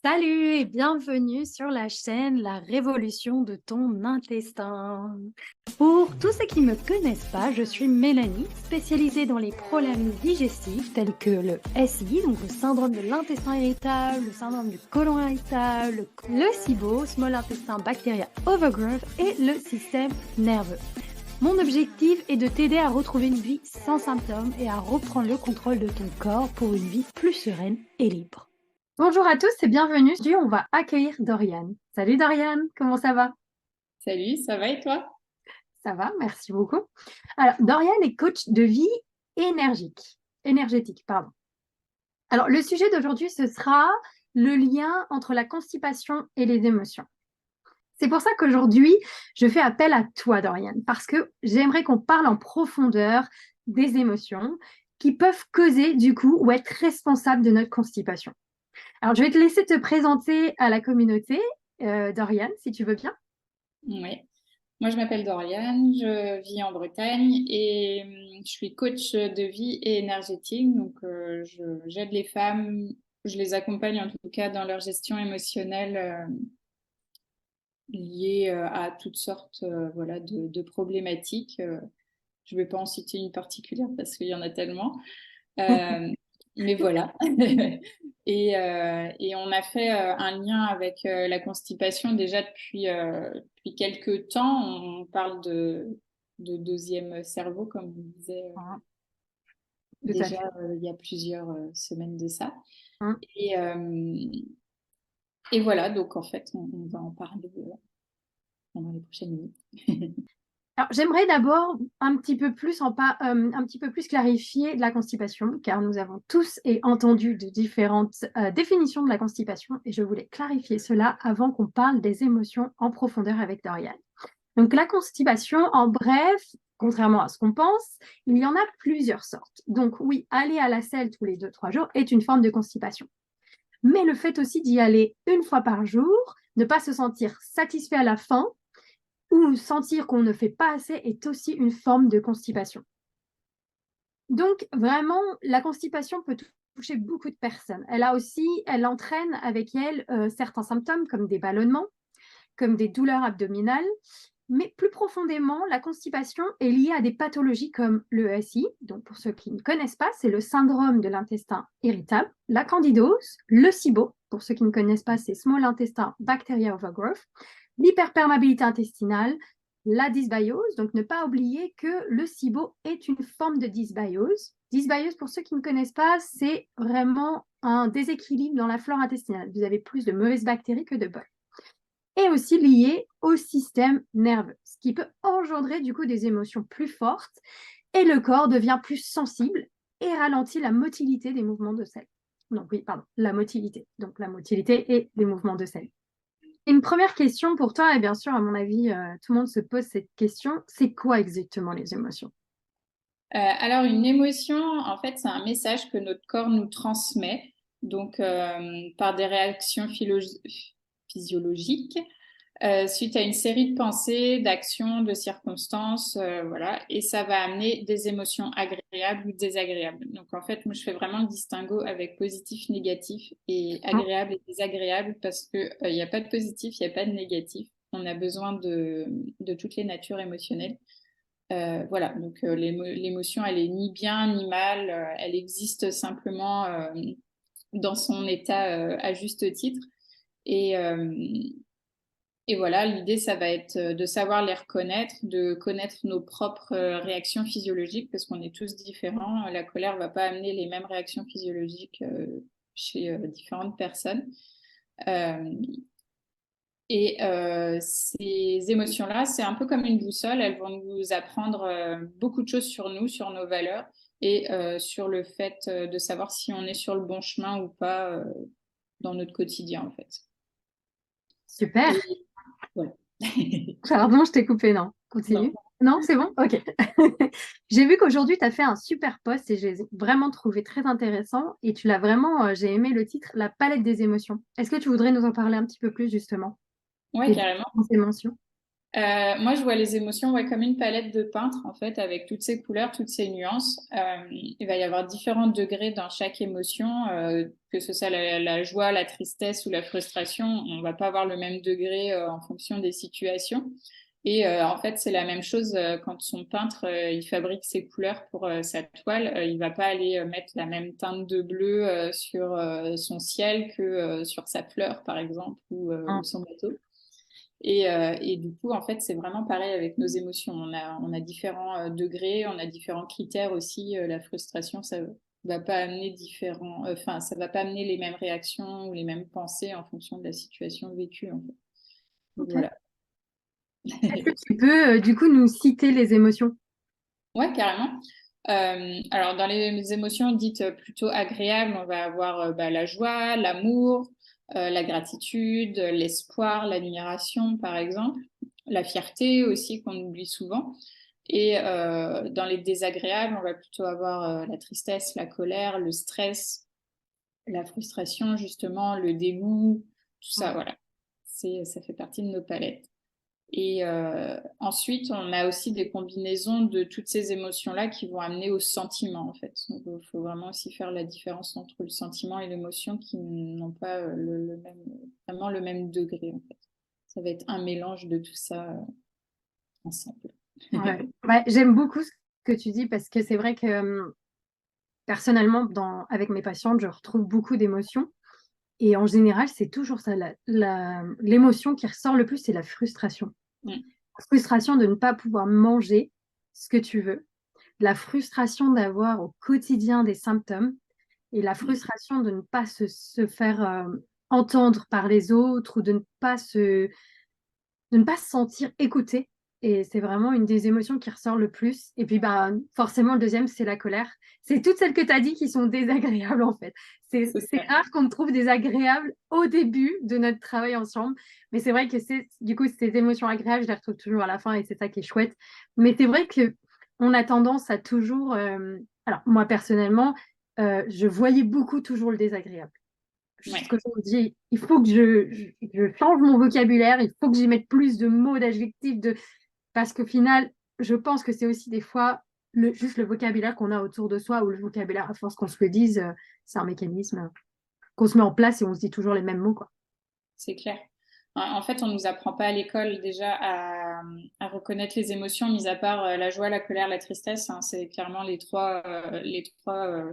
Salut et bienvenue sur la chaîne La Révolution de ton intestin. Pour tous ceux qui ne me connaissent pas, je suis Mélanie, spécialisée dans les problèmes digestifs tels que le SI, donc le syndrome de l'intestin irritable, le syndrome du côlon irritable, le SIBO, Small Intestin Bacteria Overgrowth et le système nerveux. Mon objectif est de t'aider à retrouver une vie sans symptômes et à reprendre le contrôle de ton corps pour une vie plus sereine et libre. Bonjour à tous et bienvenue. Aujourd'hui, on va accueillir Doriane. Salut Doriane, comment ça va? Salut, ça va et toi? Ça va, merci beaucoup. Alors, Doriane est coach de vie énergétique, pardon. Alors, le sujet d'aujourd'hui, ce sera le lien entre la constipation et les émotions. C'est pour ça qu'aujourd'hui, je fais appel à toi, Doriane, parce que j'aimerais qu'on parle en profondeur des émotions qui peuvent causer, du coup, ou être responsables de notre constipation. Alors, je vais te laisser te présenter à la communauté, Doriane, si tu veux bien. Oui. Moi, je m'appelle Doriane, je vis en Bretagne et je suis coach de vie et énergétique. Donc, j'aide les femmes, je les accompagne en tout cas dans leur gestion émotionnelle liée à toutes sortes voilà, de problématiques. Je ne vais pas en citer une particulière parce qu'il y en a tellement. Euh, mais voilà. Et on a fait un lien avec la constipation déjà depuis quelques temps. On parle de deuxième cerveau, comme on disait Hein, tout à déjà fait. il y a plusieurs semaines de ça. Hein. Et, euh, et voilà, donc en fait, on va en parler pendant les prochaines minutes. Alors, j'aimerais d'abord un petit peu plus clarifier la constipation, car nous avons tous et entendu de différentes définitions de la constipation, et je voulais clarifier cela avant qu'on parle des émotions en profondeur avec Dorian. Donc, la constipation, en bref, contrairement à ce qu'on pense, il y en a plusieurs sortes. Donc, oui, aller à la selle tous les 2-3 jours est une forme de constipation. Mais le fait aussi d'y aller une fois par jour, ne pas se sentir satisfait à la fin ou sentir qu'on ne fait pas assez est aussi une forme de constipation. Donc, vraiment, la constipation peut toucher beaucoup de personnes. Elle entraîne avec elle certains symptômes comme des ballonnements, comme des douleurs abdominales. Mais plus profondément, la constipation est liée à des pathologies comme le SI. Donc, pour ceux qui ne connaissent pas, c'est le syndrome de l'intestin irritable, la candidose, le SIBO. Pour ceux qui ne connaissent pas, c'est Small Intestin Bacteria Overgrowth, l'hyperperméabilité intestinale, la dysbiose. Donc, ne pas oublier que le SIBO est une forme de dysbiose. Dysbiose, pour ceux qui ne connaissent pas, c'est vraiment un déséquilibre dans la flore intestinale. Vous avez plus de mauvaises bactéries que de bonnes. Et aussi lié au système nerveux, ce qui peut engendrer du coup des émotions plus fortes et le corps devient plus sensible et ralentit la motilité des mouvements de selle. Donc oui, pardon, la motilité. Donc la motilité et les mouvements de selle. Une première question pour toi, et bien sûr, à mon avis, tout le monde se pose cette question, c'est quoi exactement les émotions? Alors, une émotion, en fait, c'est un message que notre corps nous transmet, donc par des réactions physiologiques, suite à une série de pensées, d'actions, de circonstances, voilà, et ça va amener des émotions agréables ou désagréables. Donc, en fait, moi, je fais vraiment le distinguo avec positif, négatif et Hein. agréable et désagréable parce que il n'y a pas de positif, il n'y a pas de négatif. On a besoin de toutes les natures émotionnelles. Voilà, donc l'émotion, elle est ni bien ni mal, elle existe simplement dans son état à juste titre. Et, euh, et voilà, l'idée, ça va être de savoir les reconnaître, de connaître nos propres réactions physiologiques, parce qu'on est tous différents. La colère va pas amener les mêmes réactions physiologiques chez différentes personnes. Euh, et ces émotions-là, c'est un peu comme une boussole. Elles vont nous apprendre beaucoup de choses sur nous, sur nos valeurs et sur le fait de savoir si on est sur le bon chemin ou pas dans notre quotidien, en fait. Super. Et voilà. Pardon, je t'ai coupé, non. Non. Continue. Non, c'est bon? Ok. J'ai vu qu'aujourd'hui, tu as fait un super post et j'ai vraiment trouvé très intéressant. Et tu l'as vraiment, j'ai aimé le titre, La palette des émotions. Est-ce que tu voudrais nous en parler un petit peu plus, justement, Ouais, des carrément. différentes émotions? Moi, je vois les émotions comme une palette de peintre, en fait, avec toutes ces couleurs, toutes ces nuances. Il va y avoir différents degrés dans chaque émotion, que ce soit la joie, la tristesse ou la frustration. On va pas avoir le même degré en fonction des situations. Et en fait, c'est la même chose quand son peintre, il fabrique ses couleurs pour sa toile. Il va pas aller mettre la même teinte de bleu sur son ciel que sur sa fleur, par exemple, ou son bateau. Et du coup, en fait, c'est vraiment pareil avec nos émotions. On a différents degrés, on a différents critères aussi. La frustration, ça va pas amener ça va pas amener les mêmes réactions ou les mêmes pensées en fonction de la situation vécue, en fait. Donc, Ok. voilà. Est-ce que tu peux, du coup, nous citer les émotions? Ouais, carrément. Alors, dans les émotions dites plutôt agréables, on va avoir la joie, l'amour, la gratitude, l'espoir, l'admiration, par exemple, la fierté aussi qu'on oublie souvent. Et dans les désagréables, on va plutôt avoir la tristesse, la colère, le stress, la frustration, justement, le dégoût, tout ça, Ouais. voilà. Ça fait partie de nos palettes. Et ensuite, on a aussi des combinaisons de toutes ces émotions-là qui vont amener au sentiment, en fait. Donc, il faut vraiment aussi faire la différence entre le sentiment et l'émotion qui n'ont pas vraiment le même degré, en fait. Ça va être un mélange de tout ça ensemble. Ouais. Ouais, j'aime beaucoup ce que tu dis parce que c'est vrai que personnellement, avec mes patientes, je retrouve beaucoup d'émotions. Et en général, c'est toujours ça. L'émotion qui ressort le plus, c'est la frustration. Mm. La frustration de ne pas pouvoir manger ce que tu veux. La frustration d'avoir au quotidien des symptômes. Et la Mm. frustration de ne pas se faire entendre par les autres ou de ne pas se sentir écouté. Et c'est vraiment une des émotions qui ressort le plus. Et puis, bah, forcément, le deuxième, c'est la colère. C'est toutes celles que tu as dit qui sont désagréables, en fait. C'est C'est ça. rare qu'on me trouve désagréable au début de notre travail ensemble. Mais c'est vrai que du coup, ces émotions agréables, je les retrouve toujours à la fin et c'est ça qui est chouette. Mais c'est vrai que on a tendance à toujours. Alors, moi, personnellement, je voyais beaucoup toujours le désagréable. Ouais. Jusqu'au jour où je dis, il faut que je change mon vocabulaire, il faut que j'y mette plus de mots, d'adjectifs, parce qu'au final, je pense que c'est aussi des fois juste le vocabulaire qu'on a autour de soi ou le vocabulaire, à force qu'on se le dise, c'est un mécanisme qu'on se met en place et on se dit toujours les mêmes mots, quoi. C'est clair. En fait, on nous apprend pas à l'école déjà à reconnaître les émotions, mis à part la joie, la colère, la tristesse, hein. C'est clairement les trois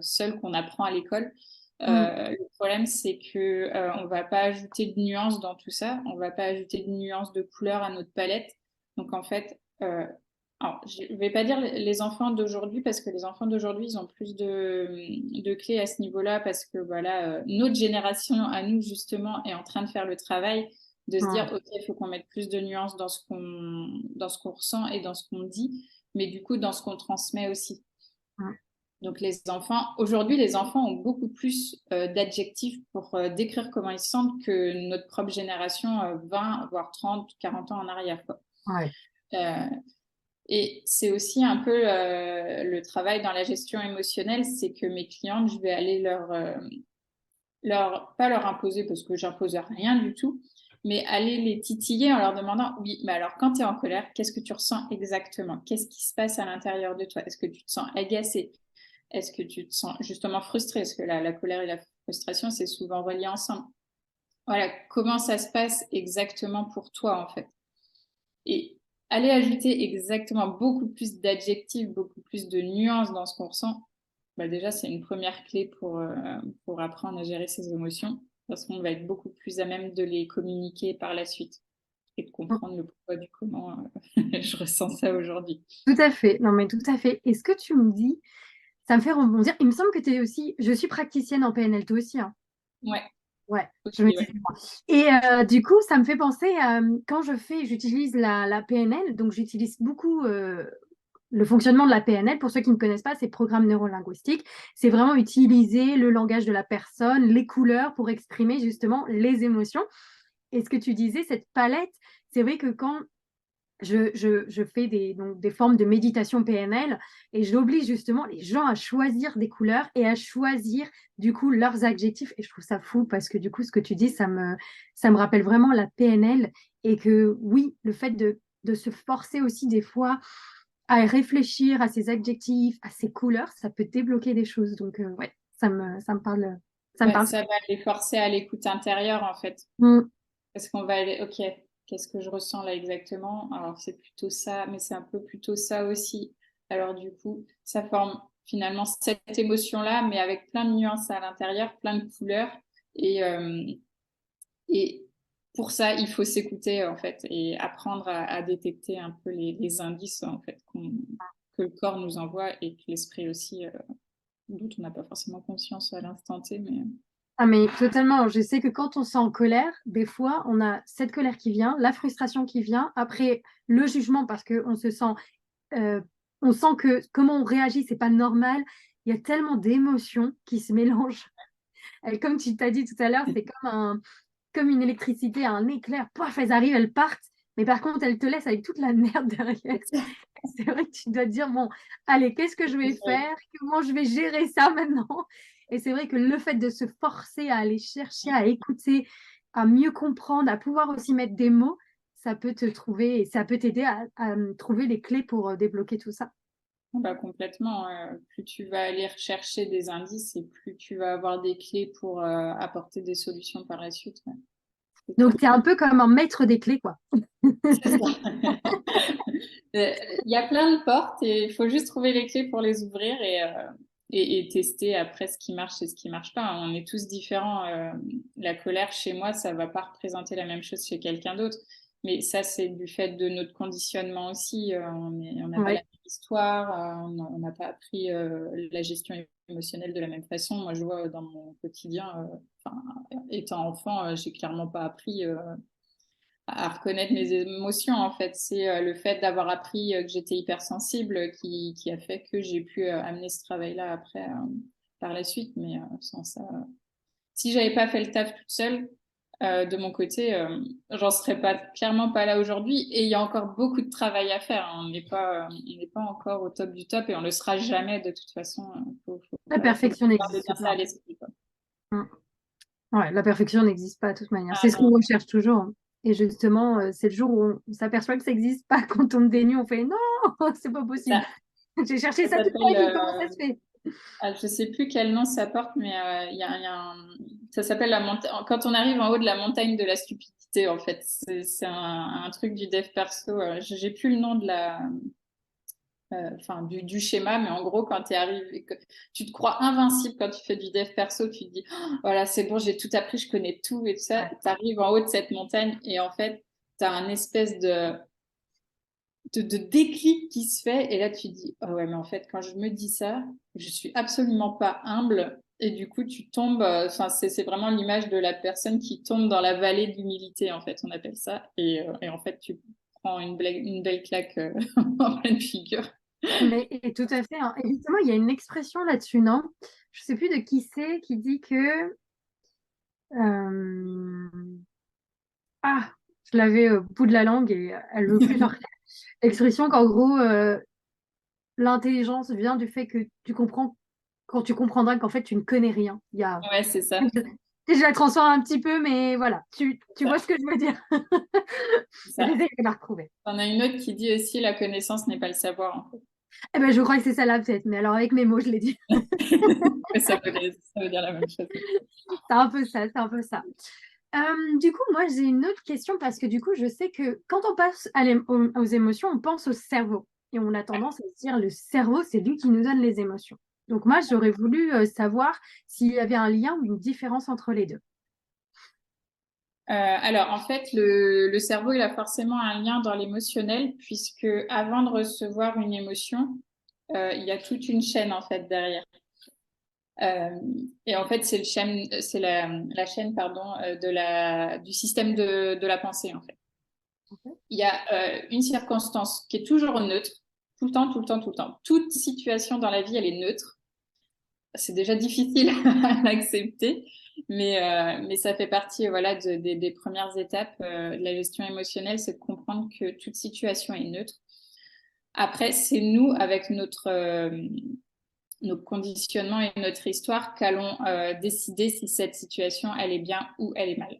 seuls qu'on apprend à l'école. Mm. Le problème, c'est que on va pas ajouter de nuances dans tout ça. On va pas ajouter de nuances de couleurs à notre palette. Donc en fait, alors, je vais pas dire les enfants d'aujourd'hui parce que les enfants d'aujourd'hui, ils ont plus de clés à ce niveau-là parce que voilà, notre génération à nous justement est en train de faire le travail de se Ouais. dire ok, il faut qu'on mette plus de nuances dans ce qu'on ressent et dans ce qu'on dit, mais du coup dans ce qu'on transmet aussi. Ouais. Donc aujourd'hui, les enfants ont beaucoup plus d'adjectifs pour décrire comment ils se sentent que notre propre génération 20, voire 30, 40 ans en arrière, quoi. Ouais. Euh, et c'est aussi un peu le travail dans la gestion émotionnelle, c'est que mes clientes, je vais aller pas leur imposer parce que j'impose rien du tout, mais aller les titiller en leur demandant, oui, mais alors quand tu es en colère, qu'est-ce que tu ressens exactement? Qu'est-ce qui se passe à l'intérieur de toi? Est-ce que tu te sens agacé? Est-ce que tu te sens justement frustré? Parce que la colère et la frustration, c'est souvent relié ensemble. Voilà, comment ça se passe exactement pour toi en fait? Et aller ajouter exactement beaucoup plus d'adjectifs, beaucoup plus de nuances dans ce qu'on ressent, bah déjà, c'est une première clé pour apprendre à gérer ses émotions, parce qu'on va être beaucoup plus à même de les communiquer par la suite et de comprendre le pourquoi du comment je ressens ça aujourd'hui. Tout à fait. Non, mais tout à fait. Et ce que tu me dis, ça me fait rebondir. Il me semble que tu es aussi, je suis praticienne en PNL, toi aussi, hein. Ouais, Ouais, je me aussi, disais ouais. moi. Et du coup, ça me fait penser quand j'utilise la PNL, donc j'utilise beaucoup le fonctionnement de la PNL. Pour ceux qui ne connaissent pas, c'est programme neurolinguistique. C'est vraiment utiliser le langage de la personne, les couleurs pour exprimer justement les émotions. Et ce que tu disais, cette palette, c'est vrai que quand je fais donc des formes de méditation PNL et j'oblige justement les gens à choisir des couleurs et à choisir du coup leurs adjectifs. Et je trouve ça fou parce que du coup, ce que tu dis, ça me rappelle vraiment la PNL et que oui, le fait de se forcer aussi des fois à réfléchir à ses adjectifs, à ses couleurs, ça peut débloquer des choses. Donc, ouais, ça me parle. Ça me Ouais, parle. ça va les forcer à l'écoute intérieure, en fait. Mm. Parce qu'on va aller, ok, qu'est-ce que je ressens là exactement? Alors, c'est plutôt ça, mais c'est un peu plutôt ça aussi. Alors, du coup, ça forme finalement cette émotion-là, mais avec plein de nuances à l'intérieur, plein de couleurs. Et pour ça, il faut s'écouter, en fait, et apprendre à détecter un peu les indices, en fait, que le corps nous envoie et que l'esprit aussi, dont on n'a pas forcément conscience à l'instant T, mais... Ah, mais totalement. Je sais que quand on se sent en colère, des fois, on a cette colère qui vient, la frustration qui vient, après le jugement parce qu'on se sent, euh, on sent que comment on réagit, c'est pas normal. Il y a tellement d'émotions qui se mélangent. Et comme tu t'as dit tout à l'heure, c'est comme une électricité, un éclair. Paf, elles arrivent, elles partent. Mais par contre, elles te laissent avec toute la merde derrière. C'est vrai que tu dois te dire, bon, allez, qu'est-ce que je vais faire? Comment je vais gérer ça maintenant? Et c'est vrai que le fait de se forcer à aller chercher, à écouter, à mieux comprendre, à pouvoir aussi mettre des mots, ça peut te trouver, ça peut t'aider à trouver les clés pour débloquer tout ça. Bah, complètement. Plus tu vas aller rechercher des indices et plus tu vas avoir des clés pour apporter des solutions par la suite. Ouais. C'est Donc, clair. tu es un peu comme un maître des clés, quoi. C'est ça. Il y a plein de portes et il faut juste trouver les clés pour les ouvrir et tester après ce qui marche et ce qui marche pas. On est tous différents. La colère chez moi, ça va pas représenter la même chose chez quelqu'un d'autre. Mais ça, c'est du fait de notre conditionnement aussi. On n'a pas la Ouais. même histoire, on n'a pas appris la gestion émotionnelle de la même façon. Moi, je vois dans mon quotidien, enfin, étant enfant, j'ai clairement pas appris à reconnaître mes émotions. En fait, c'est le fait d'avoir appris que j'étais hypersensible qui a fait que j'ai pu amener ce travail-là après par la suite. Mais sans ça, si j'avais pas fait le taf toute seule, de mon côté, j'en serais pas clairement pas là aujourd'hui. Et il y a encore beaucoup de travail à faire. On n'est pas encore au top du top et on le sera jamais de toute façon. La Faut perfection garder n'existe bien ça à pas. l'esprit, quoi. Mm. Ouais, la perfection n'existe pas de toute manière. Ah C'est ce qu'on non, recherche toujours, hein. Et justement, c'est le jour où on s'aperçoit que ça n'existe pas. Quand on dénue, on fait non, c'est pas possible. ça, J'ai cherché ça ça toute ma s'appelle vie, comment ça se fait? je sais plus quel nom ça porte, mais ça s'appelle quand on arrive en haut de la montagne de la stupidité, en fait. C'est un truc du dev perso. J'ai plus le nom de enfin, du schéma, mais en gros, quand tu arrivé, tu te crois invincible quand tu fais du dev perso, tu te dis, oh, voilà, c'est bon, j'ai tout appris, je connais tout et tout ça. Ouais. Tu arrives en haut de cette montagne et en fait, tu as un espèce de déclic qui se fait. Et là, tu dis, oh ouais, mais en fait, quand je me dis ça, je suis absolument pas humble. Et du coup, tu tombes, enfin, c'est vraiment l'image de la personne qui tombe dans la vallée de l'humilité, en fait, on appelle ça. Et en fait, tu prends une belle claque en pleine figure. Mais et tout à fait, hein. Et justement, il y a une expression là-dessus, non? Je sais plus de qui c'est qui dit que euh, ah, je l'avais au bout de la langue et elle veut plus sortir. L'expression qu'en gros, l'intelligence vient du fait que tu comprends quand tu comprendras qu'en fait tu ne connais rien. Il y a Ouais, c'est ça. je la transforme un petit peu, mais voilà, tu Ça, vois ce que je veux dire. c'est ça. J'essaie de la retrouver. On a une autre qui dit aussi la connaissance n'est pas le savoir, en Eh ben, je crois que c'est ça là peut-être, mais alors avec mes mots, je l'ai dit. fait. Ça veut dire la même chose. C'est un peu ça, c'est un peu ça. Du coup, moi, j'ai une autre question parce que du coup, je sais que quand on passe aux émotions, on pense au cerveau. Et on a tendance à se dire, le cerveau, c'est lui qui nous donne les émotions. Donc moi, j'aurais voulu savoir s'il y avait un lien ou une différence entre les deux. Alors, en fait, le cerveau, il a forcément un lien dans l'émotionnel, puisque avant de recevoir une émotion, il y a toute une chaîne, en fait, derrière. Euh, et en fait, c'est la chaîne, pardon, du système de la pensée, en fait. Ok. Il y a une circonstance qui est toujours neutre, tout le temps, tout le temps, tout le temps. Toute situation dans la vie, elle est neutre. C'est déjà difficile à accepter, mais ça fait partie voilà, des premières étapes de la gestion émotionnelle, c'est de comprendre que toute situation est neutre. Après, c'est nous, avec nos conditionnements et notre histoire, qu'allons décider si cette situation, elle est bien ou elle est mal.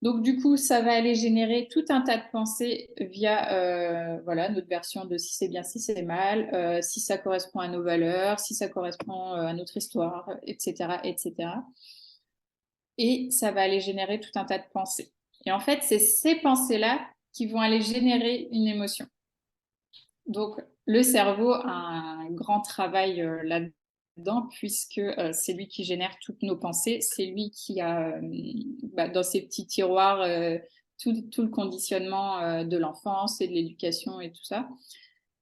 Donc, du coup, ça va aller générer tout un tas de pensées via voilà, notre version de si c'est bien, si c'est mal, si ça correspond à nos valeurs, si ça correspond à notre histoire, etc., etc. Et ça va aller générer tout un tas de pensées. Et en fait, c'est ces pensées-là qui vont aller générer une émotion. Donc, le cerveau a un grand travail là-dedans, puisque c'est lui qui génère toutes nos pensées, c'est lui qui a dans ses petits tiroirs tout le conditionnement de l'enfance et de l'éducation et tout ça,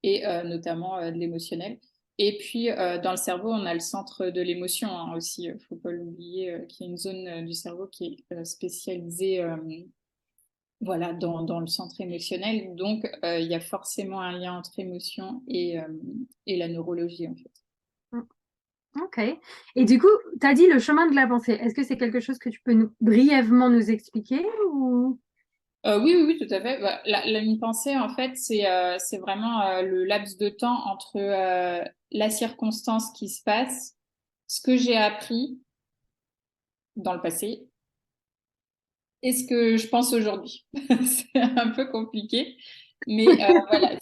et notamment de l'émotionnel. Et puis, dans le cerveau, on a le centre de l'émotion aussi. Il ne faut pas l'oublier, qu'il y a une zone du cerveau qui est spécialisée voilà, dans le centre émotionnel. Donc, il y a forcément un lien entre émotion et la neurologie, en fait. Ok. Et du coup, tu as dit le chemin de la pensée. Est-ce que c'est quelque chose que tu peux brièvement nous expliquer ou... Oui, oui, oui, tout à fait. Bah, une pensée, en fait, c'est vraiment le laps de temps entre la circonstance qui se passe, ce que j'ai appris dans le passé et ce que je pense aujourd'hui. C'est un peu compliqué, mais voilà,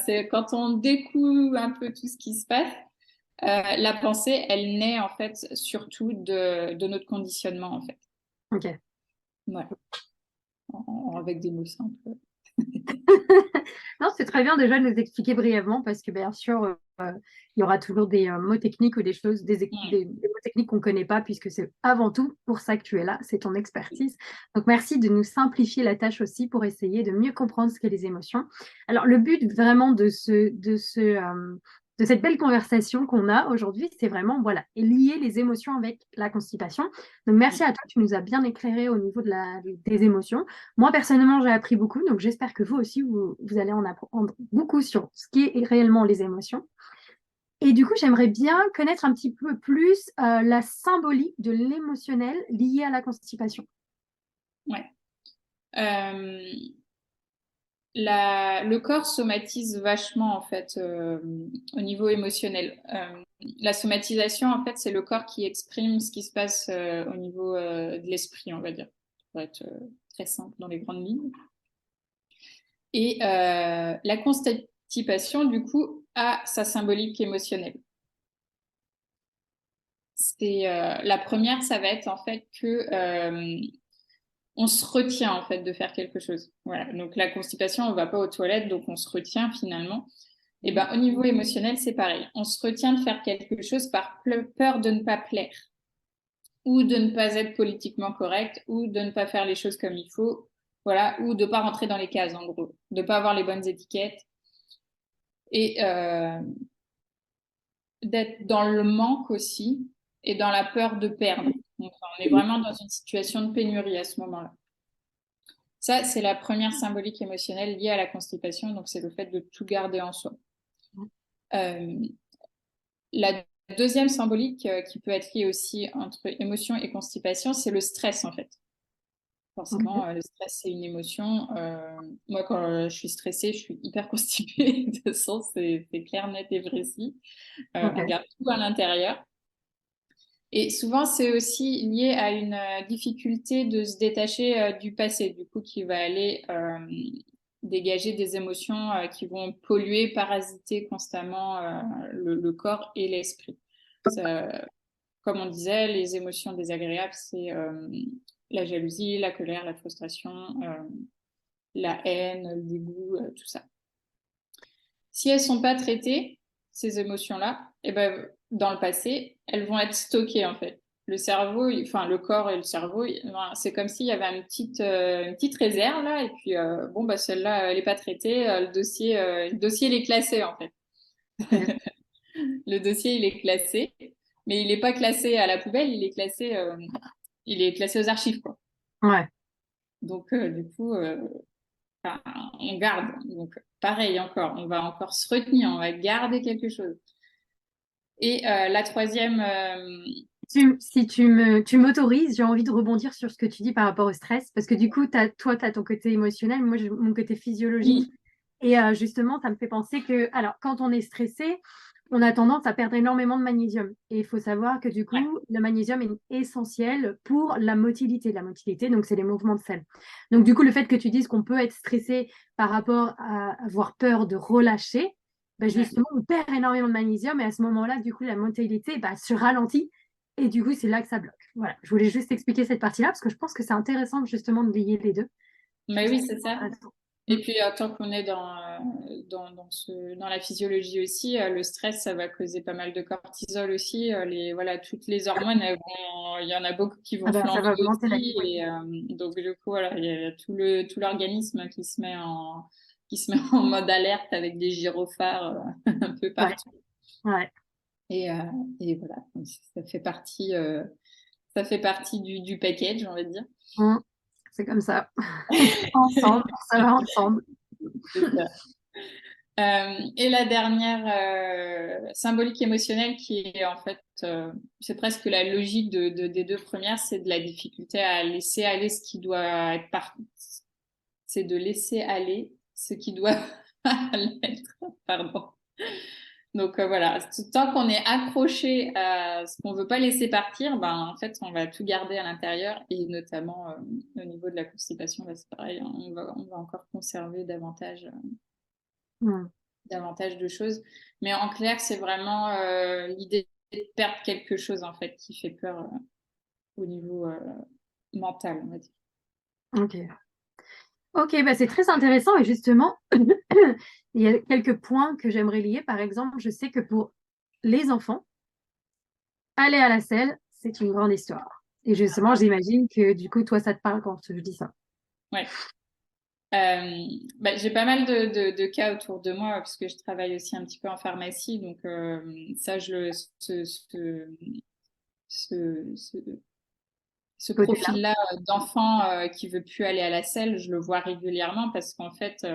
c'est quand on découvre un peu tout ce qui se passe, la pensée, elle naît en fait surtout de notre conditionnement, en fait. Ok. Voilà, avec des mots simples. Non, c'est très bien déjà de nous expliquer brièvement parce que bien sûr, il y aura toujours des mots techniques ou des choses, Mm. des mots techniques qu'on ne connaît pas puisque c'est avant tout pour ça que tu es là, c'est ton expertise. Donc merci de nous simplifier la tâche aussi pour essayer de mieux comprendre ce qu'est les émotions. Alors le but vraiment de cette belle conversation qu'on a aujourd'hui, c'est vraiment voilà, lier les émotions avec la constipation. Donc merci à toi, tu nous as bien éclairé au niveau des émotions. Moi, personnellement, j'ai appris beaucoup, donc j'espère que vous aussi, vous allez en apprendre beaucoup sur ce qui est réellement les émotions. Et du coup, j'aimerais bien connaître un petit peu plus la symbolique de l'émotionnel lié à la constipation. Ouais. Euh, le corps somatise vachement en fait au niveau émotionnel. La somatisation, en fait, c'est le corps qui exprime ce qui se passe au niveau de l'esprit, on va dire, pour être très simple dans les grandes lignes. Et la constipation, du coup, a sa symbolique émotionnelle. C'est la première, ça va être en fait que on se retient en fait de faire quelque chose. Voilà. Donc la constipation, on va pas aux toilettes, donc on se retient finalement. Et ben au niveau émotionnel, c'est pareil. On se retient de faire quelque chose par peur de ne pas plaire, ou de ne pas être politiquement correct, ou de ne pas faire les choses comme il faut, voilà, ou de pas rentrer dans les cases en gros, de pas avoir les bonnes étiquettes et d'être dans le manque aussi et dans la peur de perdre. Donc on est vraiment dans une situation de pénurie à ce moment-là. Ça, c'est la première symbolique émotionnelle liée à la constipation, donc c'est le fait de tout garder en soi. Euh, la deuxième symbolique qui peut être liée aussi entre émotion et constipation, c'est le stress en fait. Forcément, le stress, c'est une émotion. Moi, quand je suis stressée, je suis hyper constipée. De toute façon, c'est clair, net et précis. On garde tout à l'intérieur. Et souvent, c'est aussi lié à une difficulté de se détacher du passé, du coup, qui va aller dégager des émotions qui vont polluer, parasiter constamment le corps et l'esprit. Comme on disait, les émotions désagréables, c'est la jalousie, la colère, la frustration, la haine, le dégoût, tout ça. Si elles sont pas traitées, ces émotions-là, eh ben, dans le passé, elles vont être stockées en fait. Le cerveau, enfin le corps et le cerveau, c'est comme s'il y avait une petite réserve là, et puis bon bah celle-là, elle est pas traitée, le dossier il est classé en fait. Le dossier il est classé, mais il n'est pas classé à la poubelle, il est classé aux archives quoi. Ouais. Donc du coup, on garde. Donc pareil encore, on va encore se retenir, on va garder quelque chose. Et la troisième, Si tu m'autorises, j'ai envie de rebondir sur ce que tu dis par rapport au stress, parce que du coup, toi, tu as ton côté émotionnel, moi, j'ai mon côté physiologique. oui, Et justement, ça me fait penser que, alors, quand on est stressé, on a tendance à perdre énormément de magnésium. Et il faut savoir que du Ouais, coup, le magnésium est essentiel pour la motilité. La motilité, donc, c'est les mouvements de selle. Donc, du coup, le fait que tu dises qu'on peut être stressé par rapport à avoir peur de relâcher, ben ouais. justement, on perd énormément de magnésium et à ce moment-là, du coup, la motilité se ralentit et du coup, c'est là que ça bloque. Voilà, je voulais juste expliquer cette partie-là parce que je pense que c'est intéressant justement de lier les deux. Je Mais trouve ça oui, c'est ça. intéressant. Et puis, tant qu'on est dans la physiologie aussi, le stress, ça va causer pas mal de cortisol aussi. Voilà, toutes les hormones, il y en a beaucoup qui Ah vont ben, ça flamber va augmenter la aussi. vie, oui. Et donc, du coup, voilà, il y a tout l'organisme qui se met en mode alerte avec des gyrophares un peu Ouais, partout. ouais. Et, euh, et voilà, donc ça fait partie du package, on va dire. Hum, c'est comme ça. Ensemble, ça va ensemble. C'est ça. Et la dernière symbolique émotionnelle qui est en fait, c'est presque la logique des deux premières, c'est de la difficulté à laisser aller ce qui doit être parti. C'est de laisser aller ce qui doit l'être. Pardon. Donc voilà, tant qu'on est accroché à ce qu'on veut pas laisser partir, ben en fait on va tout garder à l'intérieur et notamment au niveau de la constipation, là c'est pareil, hein, on va encore conserver Hum, davantage de choses. Mais en clair, c'est vraiment l'idée de perdre quelque chose en fait qui fait peur au niveau mental, on va dire. ok. Ok, bah c'est très intéressant et justement, il y a quelques points que j'aimerais lier. Par exemple, je sais que pour les enfants, aller à la selle, c'est une grande histoire. Et justement, j'imagine que du coup, toi, ça te parle quand je dis ça. Ouais. Bah, j'ai pas mal de cas autour de moi parce que je travaille aussi un petit peu en pharmacie, donc ça, ce, ce, ce Côté-là. profil-là d'enfant qui veut plus aller à la selle, je le vois régulièrement parce qu'en fait,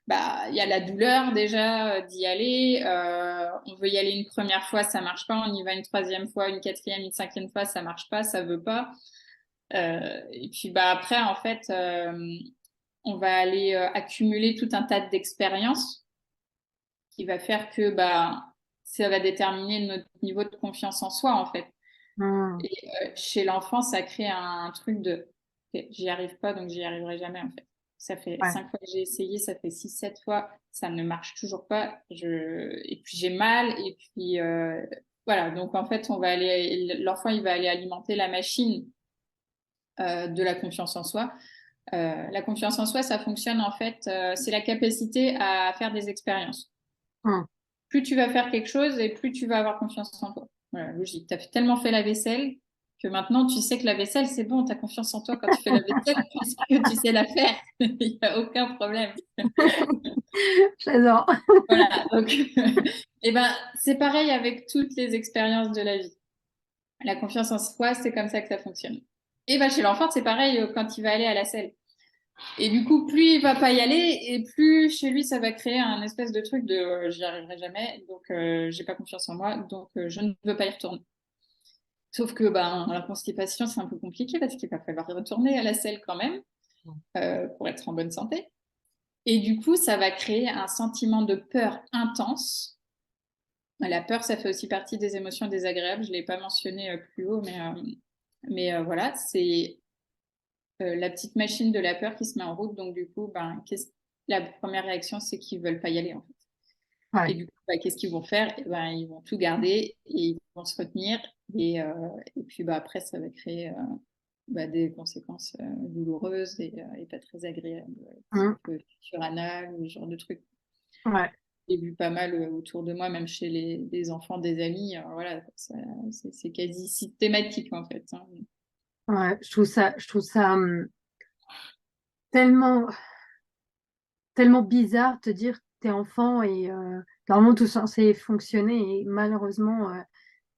bah, il y a la douleur déjà d'y aller. On veut y aller une première fois, ça marche pas. On y va une troisième fois, une quatrième, une cinquième fois, ça marche pas, ça veut pas. Et puis bah après, en fait, on va aller accumuler tout un tas d'expériences qui va faire que bah ça va déterminer notre niveau de confiance en soi en fait. Hum, Et chez l'enfant, ça crée un truc de ok, j'y arrive pas, donc j'y arriverai jamais en fait. Ça fait ouais. 5 fois que j'ai essayé, ça fait 6, 7 fois, ça ne marche toujours pas. Et puis j'ai mal, et puis voilà. Donc en fait, l'enfant, il va aller alimenter la machine de la confiance en soi. La confiance en soi, ça fonctionne en fait, c'est la capacité à faire des expériences. Hum. Plus tu vas faire quelque chose et plus tu vas avoir confiance en toi. Voilà, logique. Tu as tellement fait la vaisselle que maintenant tu sais que la vaisselle, c'est bon, tu as confiance en toi quand tu fais la vaisselle parce que tu sais la faire. Il n'y a aucun problème. J'adore. Voilà, donc et ben, c'est pareil avec toutes les expériences de la vie. La confiance en soi, c'est comme ça que ça fonctionne. Et ben, chez l'enfant, c'est pareil quand il va aller à la selle. Et du coup, plus il va pas y aller, et plus chez lui, ça va créer un espèce de truc de j'y arriverai jamais, donc j'ai pas confiance en moi, donc je ne veux pas y retourner. Sauf que ben la constipation, c'est un peu compliqué parce qu'il va falloir retourner à la selle quand même pour être en bonne santé. Et du coup, ça va créer un sentiment de peur intense. La peur, ça fait aussi partie des émotions désagréables. Je l'ai pas mentionné plus haut, mais voilà, c'est la petite machine de la peur qui se met en route. Donc, du coup, la première réaction, c'est qu'ils veulent pas y aller, en fait. Et Ouais. du coup, bah, qu'est-ce qu'ils vont faire? Eh ben, ils vont tout garder et ils vont se retenir. Et puis, bah, après, ça va créer des conséquences douloureuses et pas très agréables, type Hum, fissure anale ou ce genre de trucs. ouais. J'ai vu pas mal autour de moi, même chez les enfants des amis. Voilà, c'est quasi systématique, en fait, hein. Ouais. Je trouve ça tellement, tellement bizarre de te dire que t'es enfant et normalement tout censé fonctionner et malheureusement Ouais,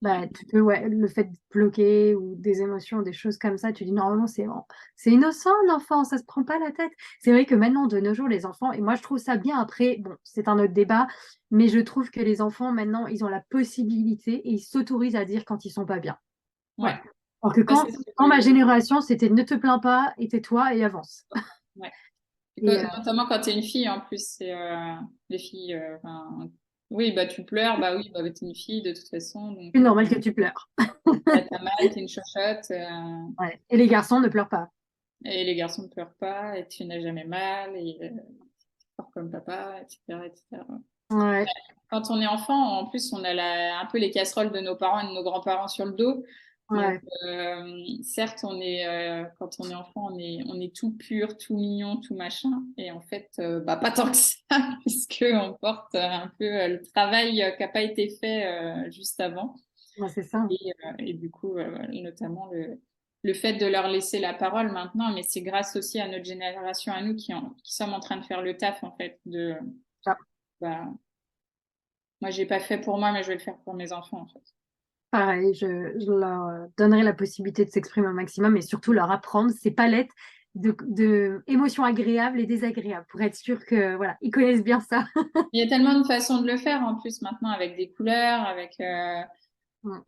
bah tu peux ouais le fait de bloquer ou des émotions des choses comme ça tu dis normalement c'est innocent l'enfant ça se prend pas la tête. C'est vrai que maintenant de nos jours les enfants et moi je trouve ça bien après bon c'est un autre débat mais je trouve que les enfants maintenant ils ont la possibilité et ils s'autorisent à dire quand ils sont pas bien. ouais. Voilà. Alors que Ça, c'est ce quand ma que génération c'était ne te plains pas et tais-toi et avance. ouais. Et Notamment quand tu es une fille, en plus, c'est les filles. Enfin, Oui, bah tu pleures, bah oui, bah t'es une fille de toute façon, donc C'est normal que tu pleures. t'as mal, t'es une chochotte, Ouais. Et les garçons ne pleurent pas. et les garçons ne pleurent pas, et tu n'as jamais mal, et t'es fort comme papa, etc., etc. Ouais, Quand on est enfant, en plus, on a un peu les casseroles de nos parents et de nos grands-parents sur le dos. Donc, ouais. certes, quand on est enfant, on est tout pur, tout mignon, tout machin. Et en fait, bah, pas tant que ça, puisqu'on porte un peu le travail qui n'a pas été fait juste avant. Ouais, c'est ça. Et du coup, notamment le fait de leur laisser la parole maintenant, mais c'est grâce aussi à notre génération, à nous qui sommes en train de faire le taf, en fait, Ah, bah, moi, j'ai pas fait pour moi, mais je vais le faire pour mes enfants, en fait. pareil, je leur donnerai la possibilité de s'exprimer au maximum et surtout leur apprendre ces palettes de émotions agréables et désagréables pour être sûr que voilà, ils connaissent bien ça. Il y a tellement de façons de le faire en plus maintenant avec des couleurs, Mm.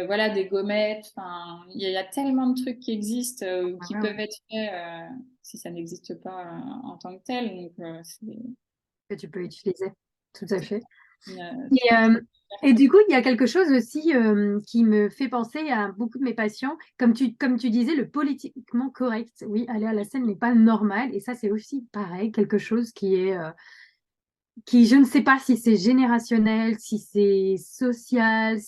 voilà, des gommettes. Enfin, il y a tellement de trucs qui existent ou Ah qui ouais, peuvent ouais, être faits si ça n'existe pas en tant que tel. Donc, que tu peux utiliser. Tout à fait. tout Et, à euh, fait. et du coup, il y a quelque chose aussi qui me fait penser à beaucoup de mes patients. Comme tu disais, le politiquement correct. Oui, aller à la scène n'est pas normal. Et ça, c'est aussi pareil, quelque chose qui, je ne sais pas si c'est générationnel, si c'est social,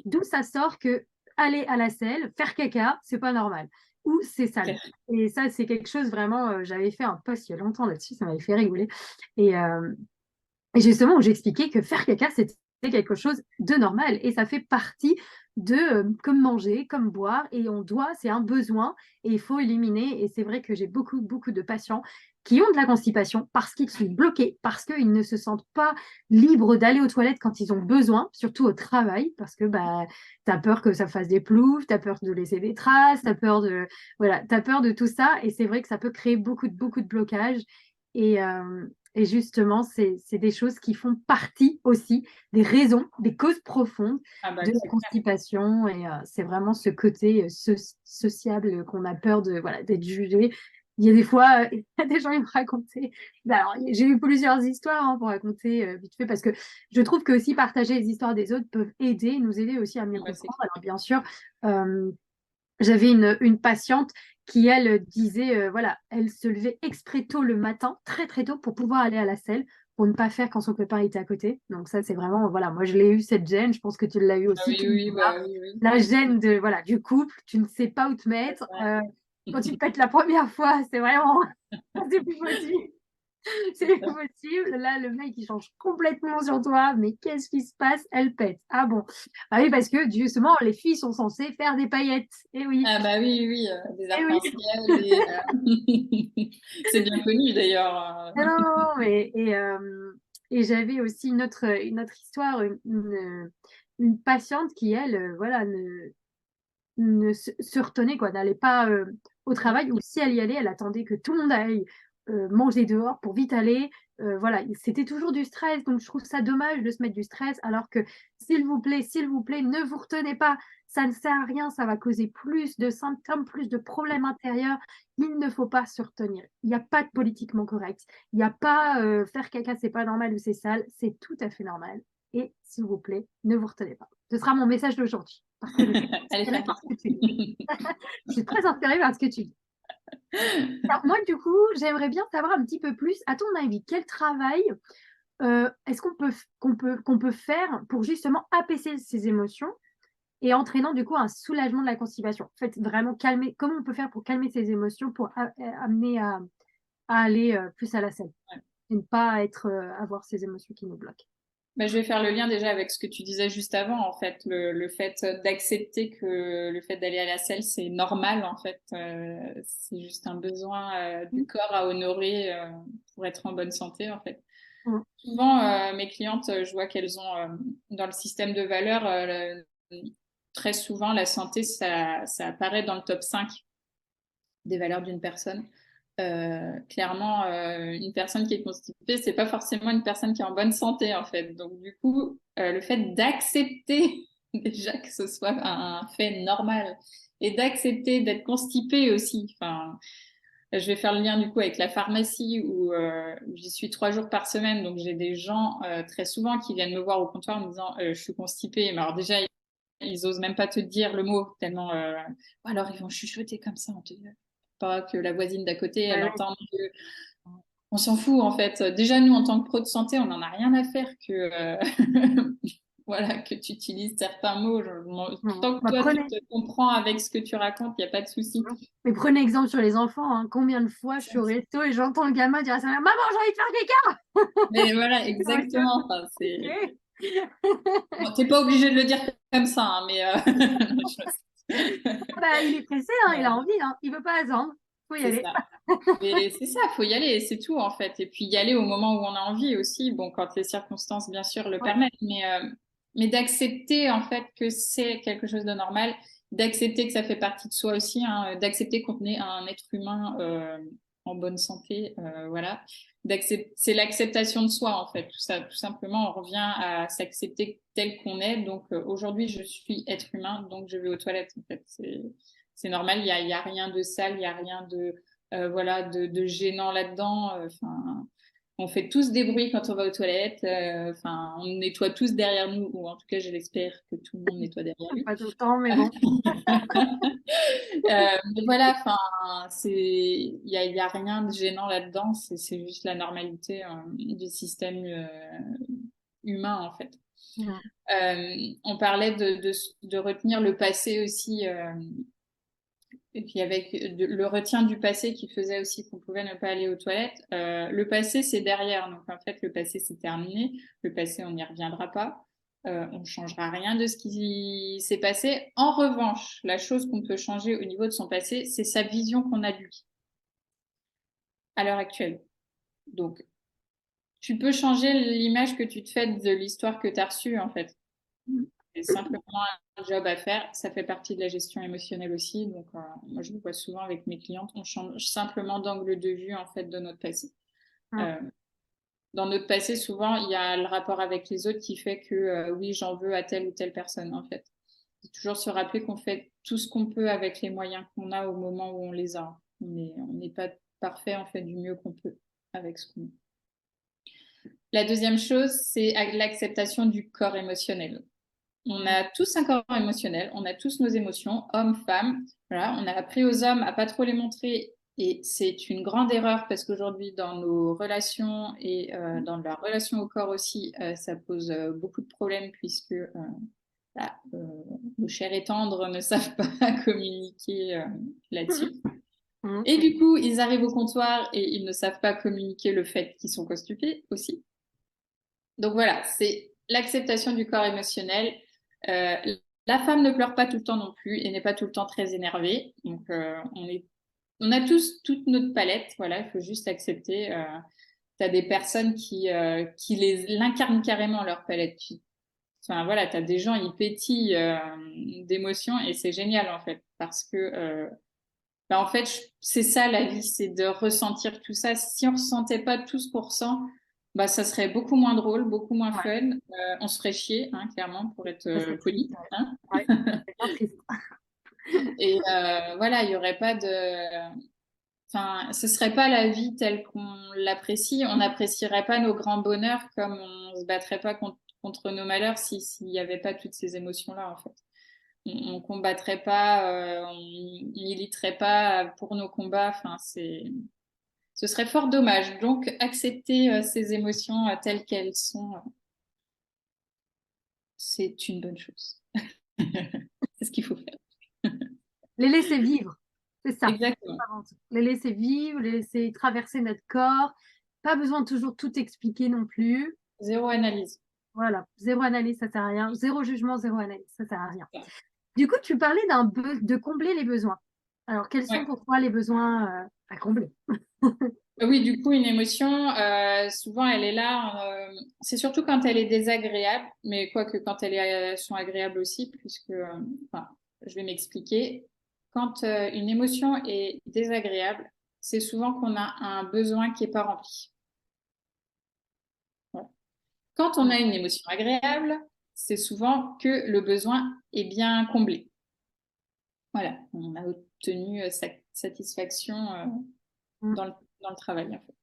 d'où ça sort que aller à la selle, faire caca, c'est pas normal. Ou c'est sale. Et ça, c'est quelque chose vraiment, j'avais fait un post il y a longtemps là-dessus, ça m'avait fait rigoler. Et, euh, et justement, où j'expliquais que faire caca, c'était quelque chose de normal et ça fait partie comme manger, comme boire et on doit, c'est un besoin et il faut éliminer. Et c'est vrai que j'ai beaucoup, beaucoup de patients qui ont de la constipation parce qu'ils sont bloqués, parce qu'ils ne se sentent pas libres d'aller aux toilettes quand ils ont besoin, surtout au travail, parce que bah, tu as peur que ça fasse des ploufs, tu as peur de laisser des traces, voilà, t'as peur de tout ça et c'est vrai que ça peut créer beaucoup de blocages. Et justement, c'est des choses qui font partie aussi des raisons, des causes profondes Ah bah, de la c'est clair. constipation. Et c'est vraiment ce côté sociable qu'on a peur de, voilà, d'être jugé. Il y a des fois, il y a des gens qui me racontaient. Ben alors, j'ai eu plusieurs histoires pour raconter vite fait, parce que je trouve que aussi partager les histoires des autres peuvent aider, nous aider aussi à mieux Ah bah, c'est comprendre. clair. Alors, bien sûr, euh, j'avais une patiente qui, elle, disait, voilà, elle se levait exprès tôt le matin, très très tôt, pour pouvoir aller à la selle, pour ne pas faire quand son copain était à côté. Donc ça, c'est vraiment, voilà, moi je l'ai eu, cette gêne, je pense que tu l'as eu Ah aussi, oui, tout le oui, monde bah, l'a. oui, oui. La gêne voilà, du couple, tu ne sais pas où te mettre. Quand tu pètes la première fois, c'est vraiment, c'est plus possible. C'est possible. Là, le mec, il change complètement sur toi. Mais qu'est-ce qui se passe? Elle pète. Ah bon? Ah oui, parce que justement, les filles sont censées faire des paillettes. Eh oui, Ah bah oui, oui, des eh oui. arcs-en-ciel, c'est bien connu d'ailleurs. Ah non, non, non, et j'avais aussi une autre histoire, une patiente qui, elle, voilà, ne se retenait, quoi, n'allait pas au travail, ou si elle y allait, elle attendait que tout le monde aille manger dehors pour vite aller. Voilà, c'était toujours du stress, donc je trouve ça dommage de se mettre du stress, alors que s'il vous plaît, ne vous retenez pas, ça ne sert à rien, ça va causer plus de symptômes, plus de problèmes intérieurs. Il ne faut pas se retenir. Il n'y a pas de politiquement correct. Il n'y a pas faire caca, c'est pas normal ou c'est sale, c'est tout à fait normal. Et s'il vous plaît, ne vous retenez pas. Ce sera mon message d'aujourd'hui, parce que je suis Allez inspirée faire par caca. ce que tu dis. Je suis très inspirée par ce que tu dis. Alors, moi, du coup, j'aimerais bien savoir un petit peu plus, à ton avis, quel travail est-ce qu'on peut faire pour justement apaiser ces émotions et entraînant du coup un soulagement de la constipation? En fait, vraiment calmer, comment on peut faire pour calmer ces émotions pour amener à aller plus à la scène et ne pas avoir ces émotions qui nous bloquent. Bah, je vais faire le lien déjà avec ce que tu disais juste avant, en fait, le fait d'accepter que le fait d'aller à la selle, c'est normal, en fait. C'est juste un besoin du Mm. corps à honorer pour être en bonne santé, en fait. Mm. Souvent, mes clientes, je vois qu'elles ont, dans le système de valeurs, très souvent, la santé, ça apparaît dans le top 5 des valeurs d'une personne. Clairement, une personne qui est constipée, c'est pas forcément une personne qui est en bonne santé, en fait. Donc, du coup, le fait d'accepter déjà que ce soit un fait normal et d'accepter d'être constipé aussi. Enfin, je vais faire le lien du coup avec la pharmacie où j'y suis 3 jours par semaine. Donc, j'ai des gens très souvent qui viennent me voir au comptoir en me disant je suis constipée. Mais alors déjà, ils osent même pas te dire le mot tellement. Ou alors, ils vont chuchoter comme ça. On te dit pas que la voisine d'à côté, elle Ouais, entend que on s'en fout en fait. Déjà, nous, en tant que pro de santé, on n'en a rien à faire que, voilà, que tu utilises certains mots. ouais. Tant que Bah, toi, tu prenez, te comprends avec ce que tu racontes, il n'y a pas de souci. mais prenez exemple sur les enfants, hein. Combien de fois je suis au resto et j'entends le gamin dire à sa mère, Maman, j'ai envie de faire Mais voilà, caca. exactement. Enfin, c'est... Ok. Bon, t'es pas obligé de le dire comme ça, hein, mais Bah, il est pressé, hein, il a envie, hein. Il veut pas attendre. Faut y c'est aller. ça. Mais c'est ça, faut y aller, c'est tout en fait. Et puis y aller au moment où on a envie aussi, bon, quand les circonstances bien sûr le Ouais. permettent, mais d'accepter en fait que c'est quelque chose de normal, d'accepter que ça fait partie de soi aussi, hein, d'accepter qu'on est un être humain en bonne santé, voilà. C'est l'acceptation de soi en fait, tout ça, tout simplement, on revient à s'accepter tel qu'on est. Donc aujourd'hui, je suis être humain, donc je vais aux toilettes en fait. C'est normal, il y a rien de sale, il y a rien de voilà, de gênant là-dedans. Enfin, on fait tous des bruits quand on va aux toilettes. Enfin, on nettoie tous derrière nous, ou en tout cas, je l'espère que tout le monde nettoie derrière lui. Pas tout le temps, mais bon. Mais voilà, enfin, il y a rien de gênant là-dedans. C'est juste la normalité du système humain, en fait. Mm. On parlait de retenir le passé aussi. Et puis avec le retien du passé qui faisait aussi qu'on pouvait ne pas aller aux toilettes. Le passé, c'est derrière. Donc en fait, le passé, c'est terminé. Le passé, on n'y reviendra pas. On ne changera rien de ce qui s'est passé. En revanche, la chose qu'on peut changer au niveau de son passé, c'est sa vision qu'on a de lui à l'heure actuelle. Donc, tu peux changer l'image que tu te fais de l'histoire que tu as reçue, en fait. C'est simplement un job à faire. Ça fait partie de la gestion émotionnelle aussi. Donc, moi, je le vois souvent avec mes clientes. On change simplement d'angle de vue, en fait, de notre passé. Mm. Euh, dans notre passé, souvent, il y a le rapport avec les autres qui fait que, oui, j'en veux à telle ou telle personne, en fait. C'est toujours se rappeler qu'on fait tout ce qu'on peut avec les moyens qu'on a au moment où on les a. On n'est pas parfait, on fait du mieux qu'on peut avec ce qu'on a. La deuxième chose, c'est l'acceptation du corps émotionnel. On a tous un corps émotionnel, on a tous nos émotions, hommes, femmes. Voilà, on a appris aux hommes à pas trop les montrer et c'est une grande erreur parce qu'aujourd'hui, dans nos relations et dans la relation au corps aussi, ça pose beaucoup de problèmes puisque voilà, nos chers et tendres ne savent pas communiquer là-dessus. Mm. Et du coup, ils arrivent au comptoir et ils ne savent pas communiquer le fait qu'ils sont constipés aussi. Donc voilà, c'est l'acceptation du corps émotionnel. Euh, la femme ne pleure pas tout le temps non plus et n'est pas tout le temps très énervée. Donc on a tous toute notre palette. Voilà, il faut juste accepter. Tu as des personnes qui l'incarnent carrément leur palette. Enfin voilà, tu as des gens, ils pétillent d'émotions et c'est génial en fait parce que bah, en fait, c'est ça la vie, c'est de ressentir tout ça. Si on ressentait pas tout ce qu'on ressent, bah, ça serait beaucoup moins drôle, beaucoup moins Ouais. fun. On se ferait chier, hein, clairement, pour être Ça serait triste. poli. Hein. Ouais. C'est bien triste. Et voilà, il y aurait pas de... Enfin, ce serait pas la vie telle qu'on l'apprécie. On n'apprécierait pas nos grands bonheurs comme on se battrait pas contre nos malheurs s'il n'y avait pas toutes ces émotions-là, en fait. On combattrait pas, on militerait pas pour nos combats. Enfin, ce serait fort dommage. Donc, accepter ces émotions telles qu'elles sont, c'est une bonne chose. C'est ce qu'il faut faire. Les laisser vivre, c'est ça. Exactement. Avant tout. Les laisser vivre, les laisser traverser notre corps. Pas besoin de toujours tout expliquer non plus. Zéro analyse. Voilà, zéro analyse, ça sert à rien. Zéro jugement, zéro analyse, ça sert à rien. Du coup, tu parlais de combler les besoins. Alors, quels sont Ouais. pour toi les besoins à combler? Oui, du coup, une émotion, souvent, elle est là. C'est surtout quand elle est désagréable, mais quoique quand elles sont agréables aussi, puisque, enfin, je vais m'expliquer. Quand une émotion est désagréable, c'est souvent qu'on a un besoin qui n'est pas rempli. Voilà. Quand on a une émotion agréable, c'est souvent que le besoin est bien comblé. Voilà, on a obtenu satisfaction dans le travail, en fait.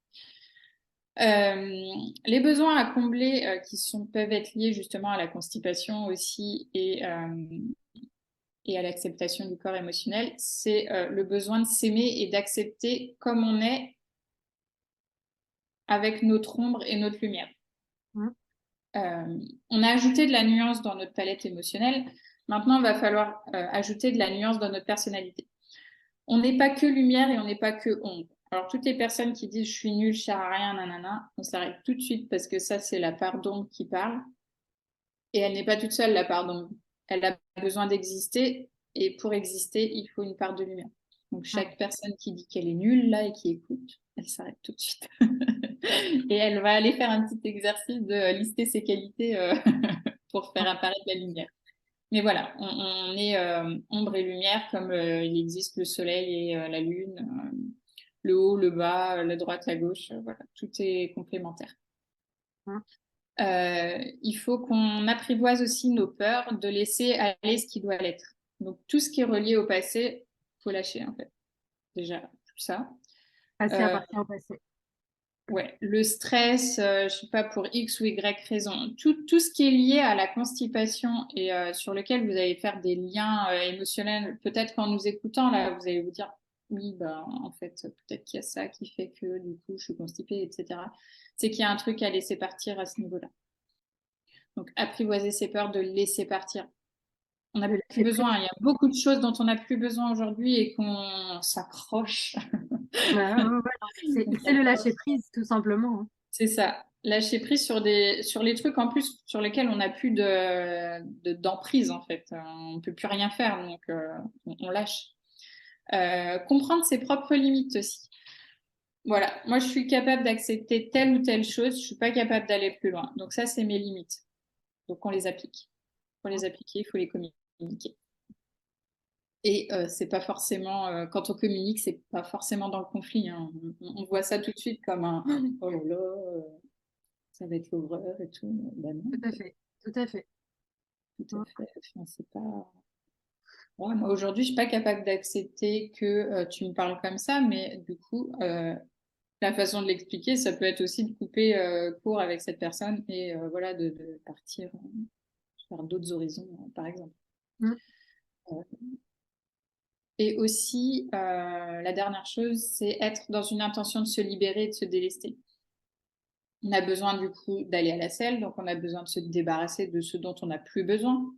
Les besoins à combler peuvent être liés justement à la constipation aussi et à l'acceptation du corps émotionnel, c'est le besoin de s'aimer et d'accepter comme on est avec notre ombre et notre lumière. On a ajouté de la nuance dans notre palette émotionnelle. Maintenant, il va falloir ajouter de la nuance dans notre personnalité. On n'est pas que lumière et on n'est pas que ombre. Alors, toutes les personnes qui disent je suis nulle, je ne sers à rien, nanana, on s'arrête tout de suite parce que ça, c'est la part d'ombre qui parle. Et elle n'est pas toute seule, la part d'ombre. Elle a besoin d'exister. Et pour exister, il faut une part de lumière. Donc, chaque personne qui dit qu'elle est nulle, là, et qui écoute, elle s'arrête tout de suite. Et elle va aller faire un petit exercice de lister ses qualités pour faire apparaître la lumière. Mais voilà, on est ombre et lumière comme il existe le soleil et la lune, le haut, le bas, la droite, la gauche, voilà, tout est complémentaire. Il faut qu'on apprivoise aussi nos peurs, de laisser aller ce qui doit l'être. Donc tout ce qui est relié au passé, faut lâcher en fait. Déjà tout ça. Passer appartient au passé. Ouais, le stress, je sais pas pour X ou Y raison, tout ce qui est lié à la constipation et sur lequel vous allez faire des liens émotionnels, peut-être qu'en nous écoutant là, vous allez vous dire oui, bah en fait peut-être qu'il y a ça qui fait que du coup je suis constipée, etc. C'est qu'il y a un truc à laisser partir à ce niveau-là. Donc apprivoiser ses peurs, de laisser partir. On n'a plus besoin. Il y a beaucoup de choses dont on n'a plus besoin aujourd'hui et qu'on s'accroche. C'est le lâcher prise, tout simplement. C'est ça. Lâcher prise sur les trucs en plus sur lesquels on n'a plus d'emprise en fait. On ne peut plus rien faire, donc on lâche. Comprendre ses propres limites aussi. Voilà, moi je suis capable d'accepter telle ou telle chose, je suis pas capable d'aller plus loin. Donc ça, c'est mes limites. Donc on les applique. Pour les appliquer, il faut les communiquer. Et c'est pas forcément, quand on communique, c'est pas forcément dans le conflit. Hein. On voit ça tout de suite comme un oh là là, ça va être l'horreur et tout. Ben non, Tout à fait, tout à fait. tout à fait. Enfin, c'est pas. Ouais, moi aujourd'hui, je suis pas capable d'accepter que tu me parles comme ça, mais du coup, la façon de l'expliquer, ça peut être aussi de couper court avec cette personne et voilà, de partir vers d'autres horizons, par exemple. Et aussi, la dernière chose, c'est être dans une intention de se libérer, de se délester. On a besoin du coup d'aller à la selle, donc on a besoin de se débarrasser de ce dont on n'a plus besoin.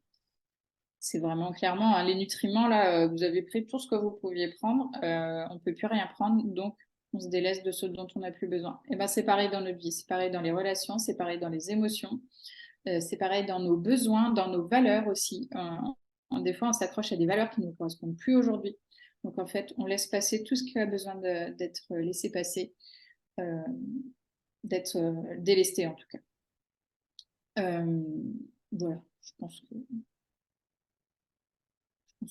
C'est vraiment clairement, hein, les nutriments, là, vous avez pris tout ce que vous pouviez prendre, on ne peut plus rien prendre, donc on se délaisse de ce dont on n'a plus besoin. Et ben c'est pareil dans notre vie, c'est pareil dans les relations, c'est pareil dans les émotions, c'est pareil dans nos besoins, dans nos valeurs aussi. Des fois, on s'accroche à des valeurs qui ne nous correspondent plus aujourd'hui. Donc en fait, on laisse passer tout ce qui a besoin d'être laissé passer, d'être délesté en tout cas. Voilà, je pense que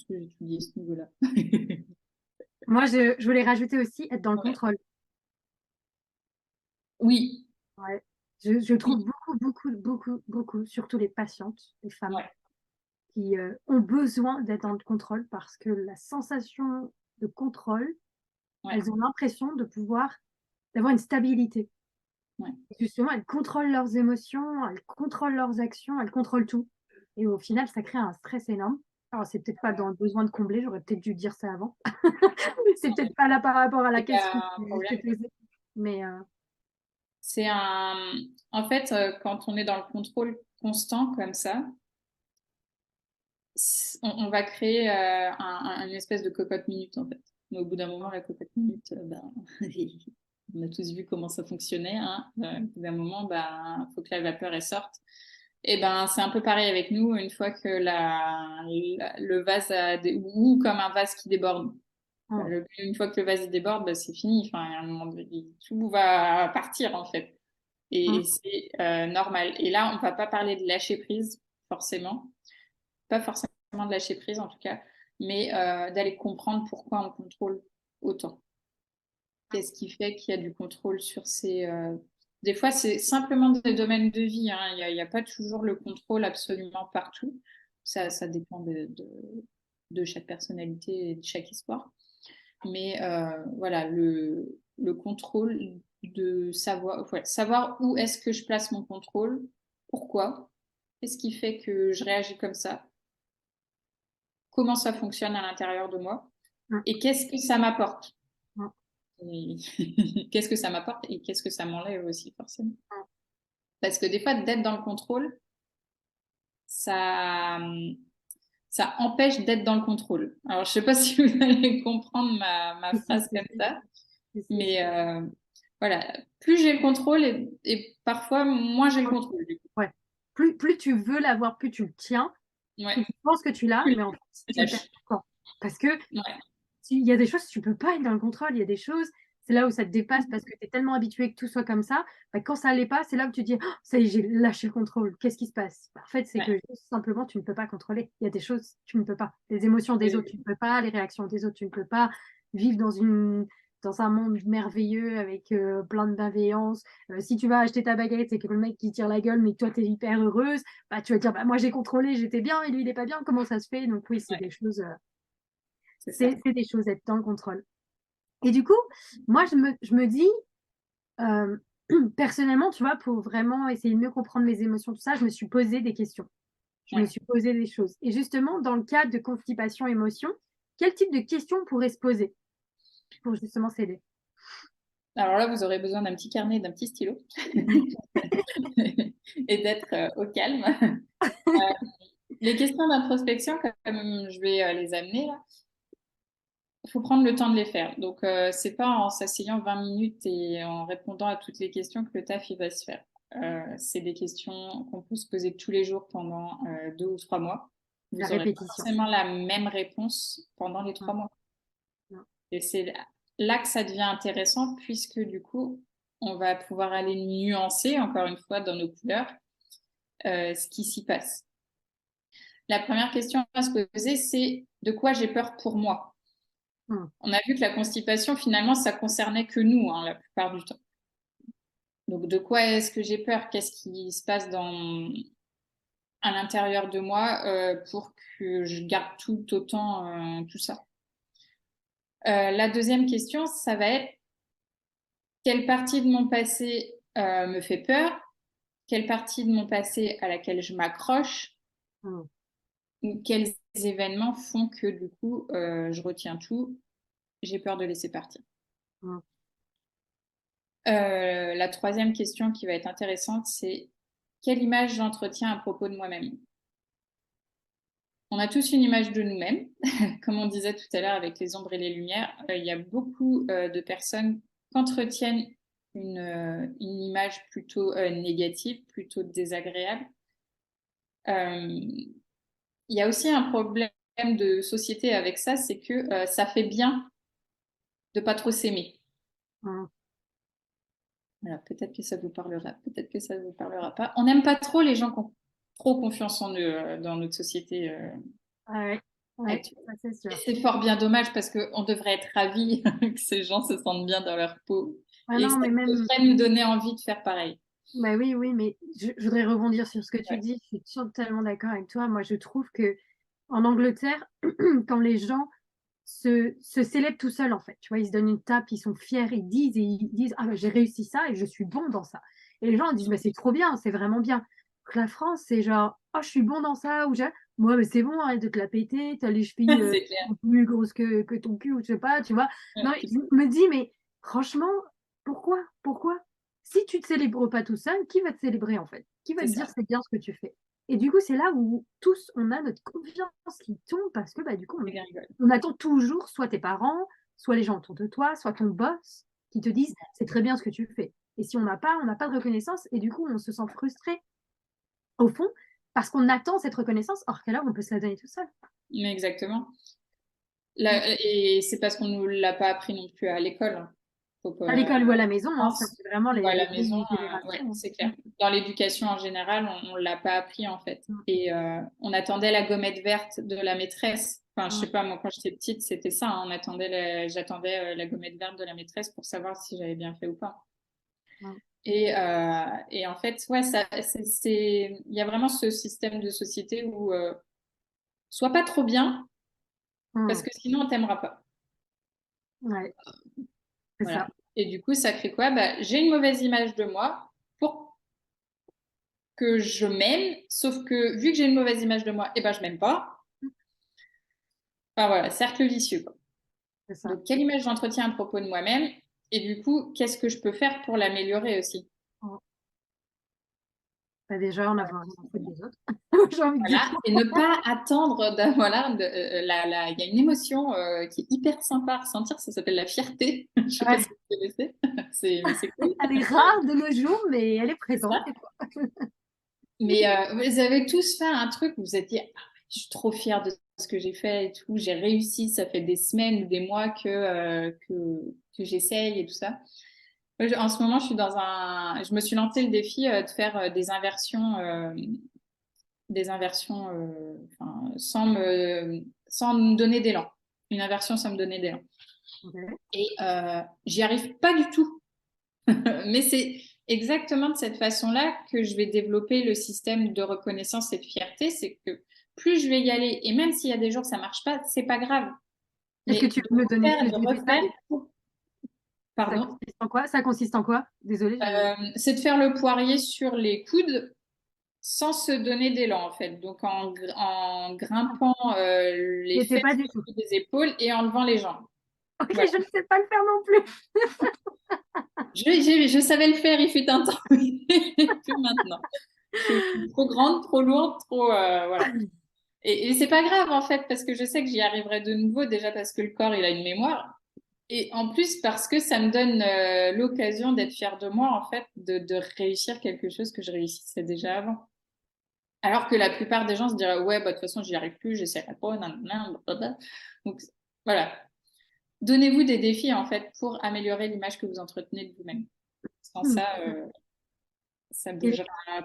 j'ai étudié ce niveau-là. Moi, je voulais rajouter aussi être dans le contrôle. Oui. Ouais. Je trouve beaucoup, surtout les patientes, les femmes, qui ont besoin d'être dans le contrôle parce que la sensation de contrôle, elles ont l'impression d'avoir une stabilité. Et justement, elles contrôlent leurs émotions, elles contrôlent leurs actions, elles contrôlent tout. Et au final, ça crée un stress énorme. Alors, c'est peut-être pas dans le besoin de combler, j'aurais peut-être dû dire ça avant. C'est peut-être pas là par rapport à la question que je t'ai posée. Mais c'est en fait, quand on est dans le contrôle constant comme ça, on va créer une espèce de cocotte minute en fait. Mais au bout d'un moment, la cocotte minute, on a tous vu comment ça fonctionnait. Hein. Au bout d'un moment, faut que la vapeur elle sorte. Et ben, c'est un peu pareil avec nous. Une fois que le vase ou comme un vase qui déborde. Une fois que le vase déborde, c'est fini. Enfin, à un moment donné, tout va partir en fait. Et c'est normal. Et là, on ne va pas parler de lâcher prise forcément. Pas forcément de lâcher prise en tout cas, mais d'aller comprendre pourquoi on contrôle autant. Qu'est-ce qui fait qu'il y a du contrôle sur ces... Des fois, c'est simplement des domaines de vie. Hein. Il n'y a pas toujours le contrôle absolument partout. Ça dépend de chaque personnalité et de chaque histoire. Mais voilà, le contrôle de savoir où est-ce que je place mon contrôle, pourquoi, qu'est-ce qui fait que je réagis comme ça, comment ça fonctionne à l'intérieur de moi Mm. et qu'est-ce que ça m'apporte. Mm. Et qu'est-ce que ça m'apporte et qu'est-ce que ça m'enlève aussi, forcément. Mm. Parce que des fois, d'être dans le contrôle, ça, ça empêche d'être dans le contrôle. Alors, je sais pas si vous allez comprendre ma Si, si, phrase si, comme si, ça, si, si, mais si. voilà, plus j'ai le contrôle et parfois moins j'ai le contrôle, du coup. Ouais. Plus tu veux l'avoir, plus tu le tiens, Ouais, plus tu penses que tu l'as, plus mais en fait, je tu le perds lâche. tout le temps. Parce que Ouais, il y a des choses, tu peux pas être dans le contrôle. Il y a des choses, c'est là où ça te dépasse parce que tu es tellement habitué que tout soit comme ça. Bah, quand ça allait pas, c'est là où tu te dis, oh, ça y est, j'ai lâché le contrôle. Qu'est-ce qui se passe? Bah, en fait, c'est ouais, que juste simplement, tu ne peux pas contrôler. Il y a des choses, tu ne peux pas. Les émotions des autres, oui, tu ne peux pas. Les réactions des autres, tu ne peux pas. Vivre dans un monde merveilleux avec plein de bienveillance. Si tu vas acheter ta baguette et que le mec qui tire la gueule, mais que toi, tu es hyper heureuse, bah, tu vas dire, bah, moi, j'ai contrôlé, j'étais bien et lui, il est pas bien. Comment ça se fait? Donc, oui, c'est ouais, des choses. c'est ça. C'est des choses, être dans le contrôle. Et du coup, moi, je me dis, euh, personnellement, tu vois, pour vraiment essayer de mieux comprendre mes émotions, tout ça, je me suis posé des questions. Je me Ouais. suis posé des choses. Et justement, dans le cadre de constipation émotion, quel type de questions on pourrait se poser pour justement s'aider? Alors là, vous aurez besoin d'un petit carnet, d'un petit stylo et d'être au calme. Les questions d'introspection, comme je vais les amener là, il faut prendre le temps de les faire. Donc, c'est pas en s'asseyant 20 minutes et en répondant à toutes les questions que le taf il va se faire. C'est des questions qu'on peut se poser tous les jours pendant 2 ou 3 mois. La Vous aurez pas répétition. forcément la même réponse pendant les Mm, 3 mois. mm, Et c'est là que ça devient intéressant puisque du coup, on va pouvoir aller nuancer, encore une fois, dans nos couleurs, ce qui s'y passe. La première question à se poser, c'est de quoi j'ai peur pour moi. mm, On a vu que la constipation, finalement, ça concernait que nous, hein, la plupart du temps. Donc, de quoi est-ce que j'ai peur? Qu'est-ce qui se passe à l'intérieur de moi pour que je garde tout autant, tout ça? La deuxième question, ça va être quelle partie de mon passé me fait peur? Quelle partie de mon passé à laquelle je m'accroche? mm, Ou quels événements font que du coup, je retiens tout, j'ai peur de laisser partir? mm. La troisième question qui va être intéressante, c'est quelle image j'entretiens à propos de moi-même? On a tous une image de nous-mêmes, comme on disait tout à l'heure avec les ombres et les lumières. Il y a beaucoup de personnes qui entretiennent une image plutôt négative, plutôt désagréable. Il y a aussi un problème de société avec ça, c'est que ça fait bien de pas trop s'aimer. Mm. Voilà, peut-être que ça vous parlera, peut-être que ça vous parlera pas. On n'aime pas trop les gens qui ont trop confiance en eux dans notre société Ouais, ouais, actuelle. ça, c'est Et sûr. c'est fort bien dommage parce qu'on devrait être ravis que ces gens se sentent bien dans leur peau Ah et non, ça mais même, devrait nous donner envie de faire pareil. bah oui, oui, mais je voudrais rebondir sur ce que tu Ouais, dis. Je suis totalement d'accord avec toi. Moi, je trouve que en Angleterre, quand les gens se célèbrent tout seuls, en fait, tu vois, ils se donnent une tape, ils sont fiers, ils disent, ah, bah, j'ai réussi ça et je suis bon dans ça. Et les gens disent, bah, c'est trop bien, c'est vraiment bien. Donc, la France, c'est genre, oh, je suis bon dans ça, ou moi, mais c'est bon, arrête de te la péter, t'as les chevilles c'est clair. plus grosses que ton cul, ou je sais pas, tu vois. Ouais, Non, je me dis, mais franchement, pourquoi? Si tu te célèbres pas tout seul, qui va te célébrer en fait? Qui va c'est te ça. dire c'est bien ce que tu fais? Et du coup, c'est là où tous, on a notre confiance qui tombe parce que bah, du coup, Les gars rigolent. on attend toujours soit tes parents, soit les gens autour de toi, soit ton boss qui te disent c'est très bien ce que tu fais. Et si on n'a pas de reconnaissance et du coup, on se sent frustré au fond parce qu'on attend cette reconnaissance, or qu'alors on peut se la donner tout seul. Mais exactement. Mm. Et c'est parce qu'on ne nous l'a pas appris non plus à l'école, hein. Faut À pas, l'école ou à la maison, je hein, ça pense, c'est vraiment ou à les la maison, vieilles ouais, générations. c'est Hein. clair. Dans l'éducation en général, on ne l'a pas appris en fait. Mm. Et on attendait la gommette verte de la maîtresse. Enfin, je sais Mm. pas, moi quand j'étais petite, c'était ça, hein. J'attendais la gommette verte de la maîtresse pour savoir si j'avais bien fait ou pas. Mm. Et en fait, ouais, il y a vraiment ce système de société où sois pas trop bien, parce Mm. que sinon on t'aimera pas. Ouais, c'est Voilà. ça. Et du coup, ça crée quoi? Bah, j'ai une mauvaise image de moi pour que je m'aime, sauf que vu que j'ai une mauvaise image de moi, eh ben, je m'aime pas. Enfin voilà, cercle vicieux, quoi. C'est ça. Donc, quelle image j'entretiens à propos de moi-même? Et du coup, qu'est-ce que je peux faire pour l'améliorer aussi? Oh. Bah, déjà, en avoir rien à foutre des autres. J'ai envie de dire. Voilà, et ne pas attendre, voilà, il y a une émotion qui est hyper sympa à ressentir, ça s'appelle la fierté. Je sais pas Ouais. si vous connaissez, mais c'est cool. Elle est rare de nos jours, mais elle est C'est présente. ça. Mais vous avez tous fait un truc où vous êtes dit, ah, je suis trop fière de ce que j'ai fait et tout, j'ai réussi, ça fait des semaines ou des mois que j'essaye et tout ça. Moi, en ce moment, je me suis lancé le défi de faire des inversions enfin, sans me donner d'élan. Une inversion sans me donner d'élan. Ok. Et j'y arrive pas du tout. Mais c'est exactement de cette façon-là que je vais développer le système de reconnaissance et de fierté. C'est que plus je vais y aller, et même s'il y a des jours ça marche pas, c'est pas grave. Est-ce que Mais tu peux me donner plus de de refaire, détails? Ça pardon, consiste en quoi? Ça consiste en quoi? Désolée, je... c'est de faire le poirier sur les coudes sans se donner d'élan en fait. Donc en grimpant les J'étais pas fesses du tout. au-dessus des épaules et en levant les jambes. Ok, Voilà. je ne sais pas le faire non plus. Je savais le faire, il fut un temps, mais plus maintenant. Je suis trop grande, trop lourde, trop voilà. Et c'est pas grave en fait parce que je sais que j'y arriverai de nouveau déjà parce que le corps il a une mémoire et en plus parce que ça me donne l'occasion d'être fière de moi en fait de réussir quelque chose que je réussissais déjà avant. Alors que la plupart des gens se diraient ouais bah de toute façon j'y arrive plus, j'essaierai pas, nan, blablabla. Donc voilà, donnez-vous des défis en fait pour améliorer l'image que vous entretenez de vous-même. Sans ça, ça Et bougera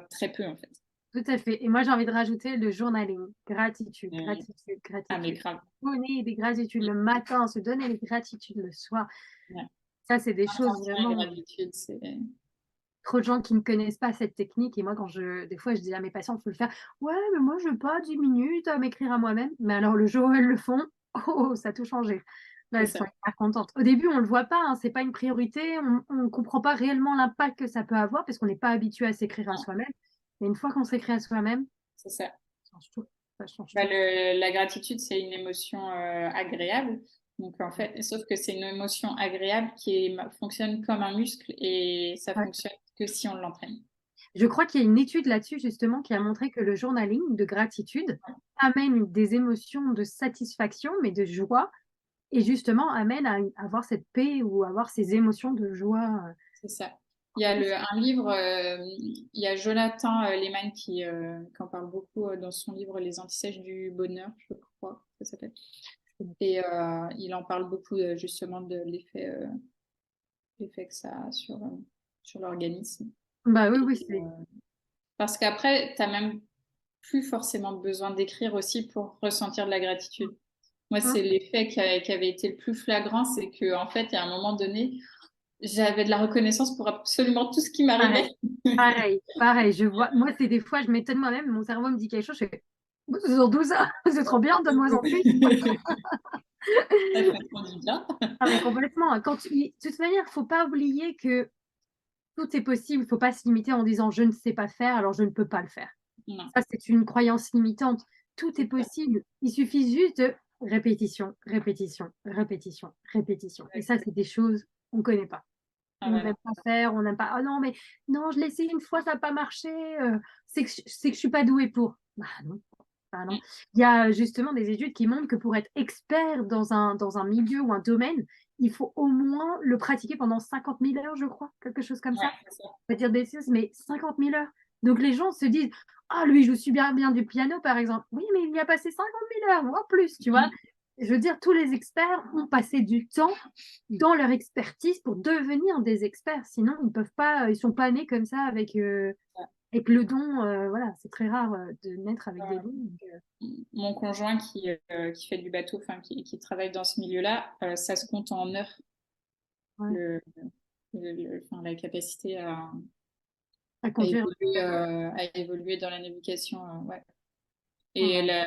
très peu en fait. tout à fait. Et moi, j'ai envie de rajouter le journaling. Gratitude, Mm. gratitude, Ah mais gratitude. grave. Donner des gratitudes le matin, se donner des gratitudes le soir. Ouais. Ça, c'est des choses Intention et vraiment. gratitude, c'est Trop de gens qui ne connaissent pas cette technique. Et moi, des fois, je dis à mes patients, il faut le faire. Ouais, mais moi, je veux pas 10 minutes à m'écrire à moi-même. Mais alors, le jour où elles le font, oh, ça a tout changé. Là, c'est elles sont ça. hyper contentes. Au début, on ne le voit pas, hein, c'est pas une priorité. On ne comprend pas réellement l'impact que ça peut avoir parce qu'on n'est pas habitué à s'écrire à Non, soi-même. Mais une fois qu'on s'écrit à soi-même, c'est ça. ça change tout. Ça change Bah, tout. la gratitude, c'est une émotion agréable. Donc, en fait, sauf que c'est une émotion agréable fonctionne comme un muscle et ça Ouais. fonctionne que si on l'entraîne. Je crois qu'il y a une étude là-dessus, justement, qui a montré que le journaling de gratitude amène des émotions de satisfaction, mais de joie, et justement amène à avoir cette paix ou avoir ces émotions de joie. C'est ça. Il y a un livre, il y a Jonathan Lehman qui en parle beaucoup dans son livre Les antisèches du bonheur, je crois, ça s'appelle. Et il en parle beaucoup justement de l'effet que ça a sur l'organisme. Bah oui, Et, oui, c'est. parce qu'après, tu n'as même plus forcément besoin d'écrire aussi pour ressentir de la gratitude. Moi, Hein. c'est l'effet qui avait été le plus flagrant, c'est qu'en fait, il y a un moment donné, j'avais de la reconnaissance pour absolument tout ce qui m'arrivait. Pareil, pareil, pareil. Je vois, moi, c'est des fois, je m'étonne moi-même, mon cerveau me dit quelque chose, je fais, c'est surtout ça, c'est trop bien, donne-moi en plus. Ça fait trop du bien. Ah, mais complètement. De toute manière, il ne faut pas oublier que tout est possible. Il ne faut pas se limiter en disant je ne sais pas faire, alors je ne peux pas le faire. Non, Ça, c'est une croyance limitante. Tout est c'est ça. possible. Il suffit juste de répétition, répétition, répétition, répétition. Et ça, c'est des choses qu'on ne connaît pas. Ah On bah n'aime non. pas faire, on n'aime pas. Oh non, mais non, je l'ai essayé une fois, ça n'a pas marché. C'est que je suis pas douée pour. Bah non. Bah non. Mm. Il y a justement des études qui montrent que pour être expert dans un milieu ou un domaine, il faut au moins le pratiquer pendant 50 000 heures, je crois, quelque chose comme Ouais, ça. c'est ça. On va dire des choses, mais 50 000 heures. Donc les gens se disent, ah, lui, il joue super bien du piano, par exemple. Oui, mais il y a passé 50 000 heures, voire plus, tu vois. Mm. Je veux dire, tous les experts ont passé du temps dans leur expertise pour devenir des experts. Sinon, ils peuvent pas, ils sont pas nés comme ça avec le don. Voilà, c'est très rare de naître avec des dons. Donc, Mon conjoint qui fait du bateau, enfin qui travaille dans ce milieu-là, ça se compte en heures, ouais, le, enfin, la capacité à conduire. à évoluer dans la navigation. Ouais. Bon, Et bah,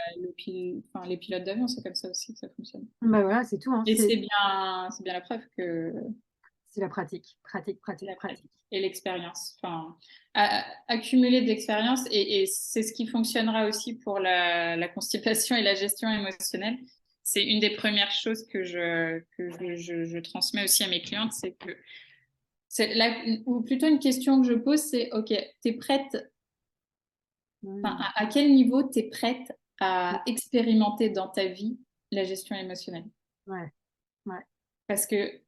enfin, les pilotes d'avion, c'est comme ça aussi que ça fonctionne. bah voilà, c'est tout, hein. Et c'est bien la preuve que C'est la pratique, pratique, C'est pratique, la pratique. pratique et l'expérience. Enfin, accumuler de l'expérience et c'est ce qui fonctionnera aussi pour la constipation et la gestion émotionnelle. C'est une des premières choses que je transmets aussi à mes clientes, c'est que ou plutôt une question que je pose, c'est OK, t'es prête, à quel niveau tu es prête à expérimenter dans ta vie la gestion émotionnelle? Ouais, ouais, Parce que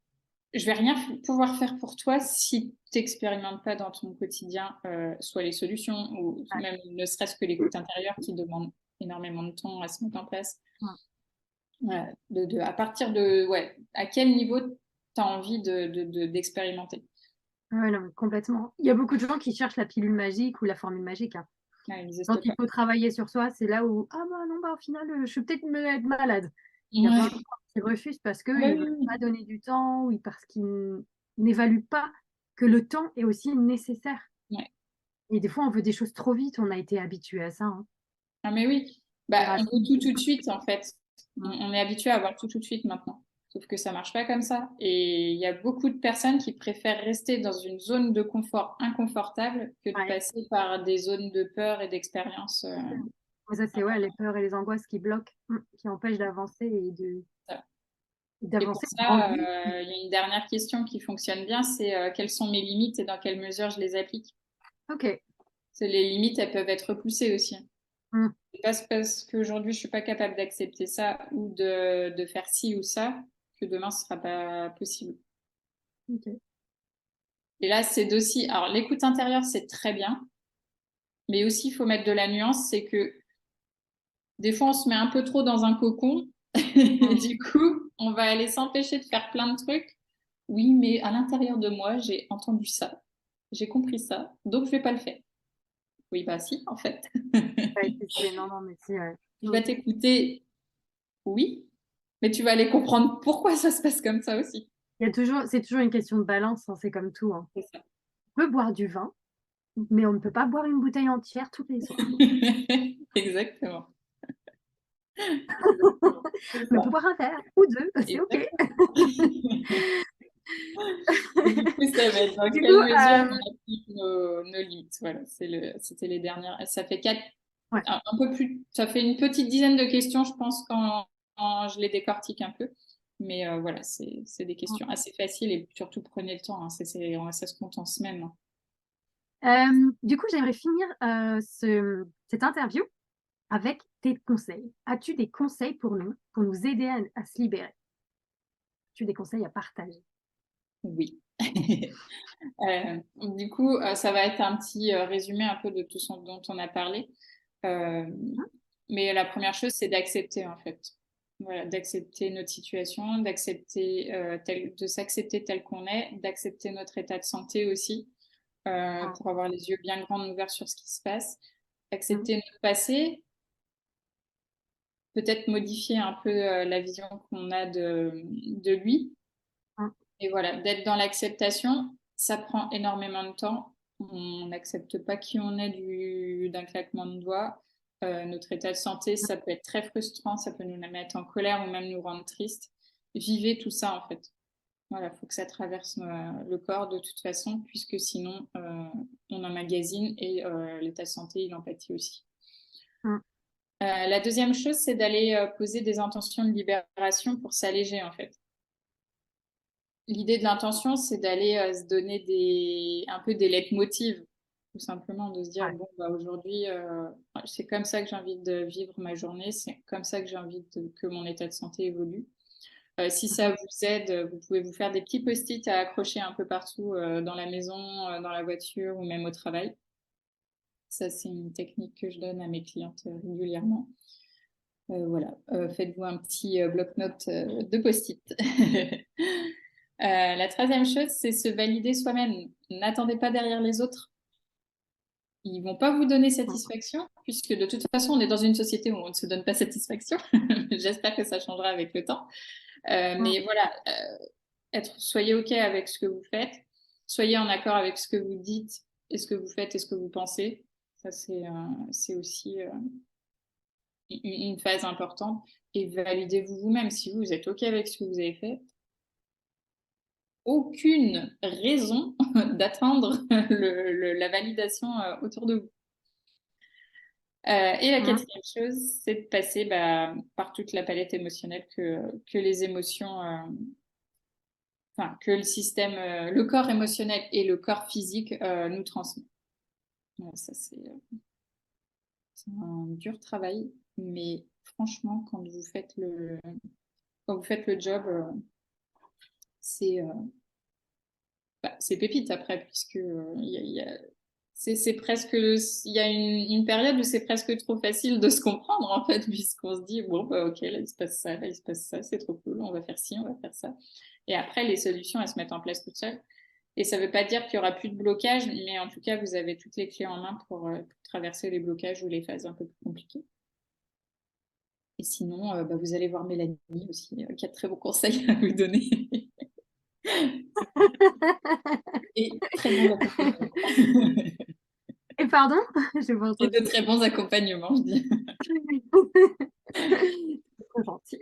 je vais rien pouvoir faire pour toi si tu n'expérimentes pas dans ton quotidien soit les solutions ou ouais, même ne serait-ce que l'écoute intérieure qui demande énormément de temps à se mettre en place. ouais. Voilà, à partir de, ouais, à quel niveau tu as envie d'expérimenter. Ouais, non, mais complètement. Il y a beaucoup de gens qui cherchent la pilule magique ou la formule magique, hein. Ouais, il Quand n'existe il pas. faut travailler sur soi, c'est là où, ah bah non, bah au final, je suis peut-être me être malade. Il y a plein de Ouais. gens qui refusent parce Ah bah qu'ils ne oui, veulent oui. pas donner du temps ou parce qu'ils n'évaluent pas que le temps est aussi nécessaire. Ouais. Et des fois, on veut des choses trop vite, on a été habitué à ça, hein. Ah mais oui, C'est bah, on veut racine. tout de suite en fait. On, Mm. on est habitué à avoir tout de suite maintenant. Sauf que ça marche pas comme ça. Et il y a beaucoup de personnes qui préfèrent rester dans une zone de confort inconfortable que de Ouais. passer par des zones de peur et d'expérience. Mais ça, c'est ouais, les peurs et les angoisses qui bloquent, qui empêchent d'avancer Et pour d'avancer, de ça, grandir. il y a une dernière question qui fonctionne bien, c'est quelles sont mes limites et dans quelle mesure je les applique. Ok. Parce que les limites, elles peuvent être repoussées aussi. Mm. C'est pas parce qu'aujourd'hui je suis pas capable d'accepter ça ou de faire ci ou ça que demain ce sera pas possible. Ok. Et là, c'est aussi. Alors, l'écoute intérieure, c'est très bien, mais aussi, il faut mettre de la nuance. C'est que des fois, on se met un peu trop dans un cocon, et Mm. du coup, on va aller s'empêcher de faire plein de trucs. Oui, mais à l'intérieur de moi, j'ai entendu ça, j'ai compris ça, donc je vais pas le faire. Oui, bah si, en fait. Ouais, non, non, mais c'est, Tu vas t'écouter, oui, mais tu vas aller comprendre pourquoi ça se passe comme ça aussi. c'est toujours une question de balance, hein, c'est comme tout, hein. C'est ça. On peut boire du vin, mais on ne peut pas boire une bouteille entière tous les soirs. Exactement. C'est Mais on ça. peut boire un verre ou deux, c'est OK. Exactement. Et du coup, ça va être dans Du quelle coup, mesure on applique nos limites. Voilà, c'était les dernières. Ça fait ouais. un peu plus, ça fait une petite dizaine de questions, je pense, quand je les décortique un peu. Mais voilà, c'est des questions assez faciles et surtout prenez le temps, hein. Ça se compte en semaines, hein. Du coup, j'aimerais finir cette interview avec tes conseils. As-tu des conseils pour nous aider à se libérer? As-tu des conseils à partager? Oui. Du coup, ça va être un petit résumé un peu de tout ce dont on a parlé. Euh, Hein. mais la première chose, c'est d'accepter en fait. Voilà, d'accepter notre situation, de s'accepter tel qu'on est, d'accepter notre état de santé aussi, Ah, pour avoir les yeux bien grands ouverts sur ce qui se passe, mm, accepter notre passé, peut-être modifier un peu la vision qu'on a de lui. mm, Et voilà, d'être dans l'acceptation, ça prend énormément de temps. On n'accepte pas qui on est d'un claquement de doigts. Notre état de santé, ça peut être très frustrant, ça peut nous mettre en colère ou même nous rendre tristes. Vivez tout ça en fait. Voilà, il faut que ça traverse le corps de toute façon, puisque sinon on emmagasine et l'état de santé, il en pâtit aussi. mm. La deuxième chose, c'est d'aller poser des intentions de libération pour s'alléger en fait. L'idée de l'intention, c'est d'aller se donner un peu des leitmotivs, tout simplement, de se dire, Ouais. bon, bah, aujourd'hui, c'est comme ça que j'ai envie de vivre ma journée, c'est comme ça que j'ai envie que mon état de santé évolue. Si ça vous aide, vous pouvez vous faire des petits post-it à accrocher un peu partout dans la maison, dans la voiture ou même au travail. Ça, c'est une technique que je donne à mes clientes régulièrement. Voilà, faites-vous un petit bloc-notes de post-it. La troisième chose, c'est se valider soi-même. N'attendez pas derrière les autres. Ils vont pas vous donner Mm. satisfaction, puisque de toute façon, on est dans une société où on ne se donne pas satisfaction. J'espère que ça changera avec le temps. Mm. Mais voilà, soyez OK avec ce que vous faites. Soyez en accord avec ce que vous dites et ce que vous faites et ce que vous pensez. Ça, c'est aussi une phase importante. Et validez-vous vous-même. Si vous êtes OK avec ce que vous avez fait, aucune raison d'attendre la validation autour de vous. Et la quatrième chose, c'est de passer par toute la palette émotionnelle que les émotions, que le système, le corps émotionnel et le corps physique nous transmet. Ça, c'est un dur travail, mais franchement, quand vous faites le job, c'est pépite après, puisque c'est presque, il y a une période où c'est presque trop facile de se comprendre en fait, puisqu'on se dit bon ok, là il se passe ça, là il se passe ça, c'est trop cool, on va faire ci, on va faire ça. Et après les solutions elles se mettent en place toutes seules. Et ça ne veut pas dire qu'il n'y aura plus de blocage, mais en tout cas vous avez toutes les clés en main pour traverser les blocages ou les phases un peu plus compliquées. Et sinon, vous allez voir Mélanie aussi, qui a de très bons conseils à vous donner. Et très bons accompagnements. Et pardon? Et de très bons accompagnements, je dis. C'est trop gentil.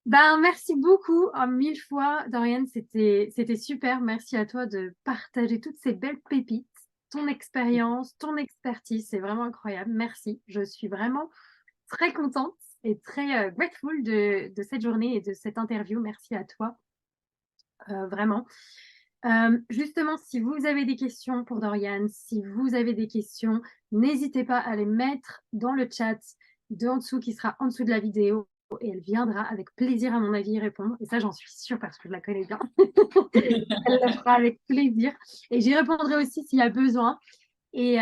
Merci beaucoup, 1000 fois, Doriane, c'était super. Merci à toi de partager toutes ces belles pépites, ton expérience, ton expertise, c'est vraiment incroyable. Merci, je suis vraiment très contente et très grateful de cette journée et de cette interview. Merci à toi, vraiment. Justement, si vous avez des questions pour Doriane, si vous avez des questions, n'hésitez pas à les mettre dans le chat en dessous, qui sera en dessous de la vidéo, et elle viendra avec plaisir, à mon avis, y répondre. Et ça, j'en suis sûre parce que je la connais bien. Elle le fera avec plaisir. Et j'y répondrai aussi s'il y a besoin. Et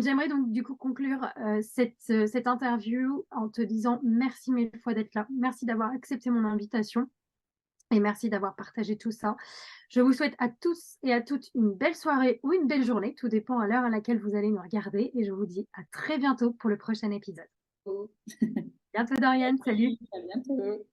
j'aimerais donc du coup conclure cette interview en te disant merci 1000 fois d'être là. Merci d'avoir accepté mon invitation. Et merci d'avoir partagé tout ça. Je vous souhaite à tous et à toutes une belle soirée ou une belle journée. Tout dépend à l'heure à laquelle vous allez nous regarder. Et je vous dis à très bientôt pour le prochain épisode. À bientôt, Doriane. Salut. À bientôt.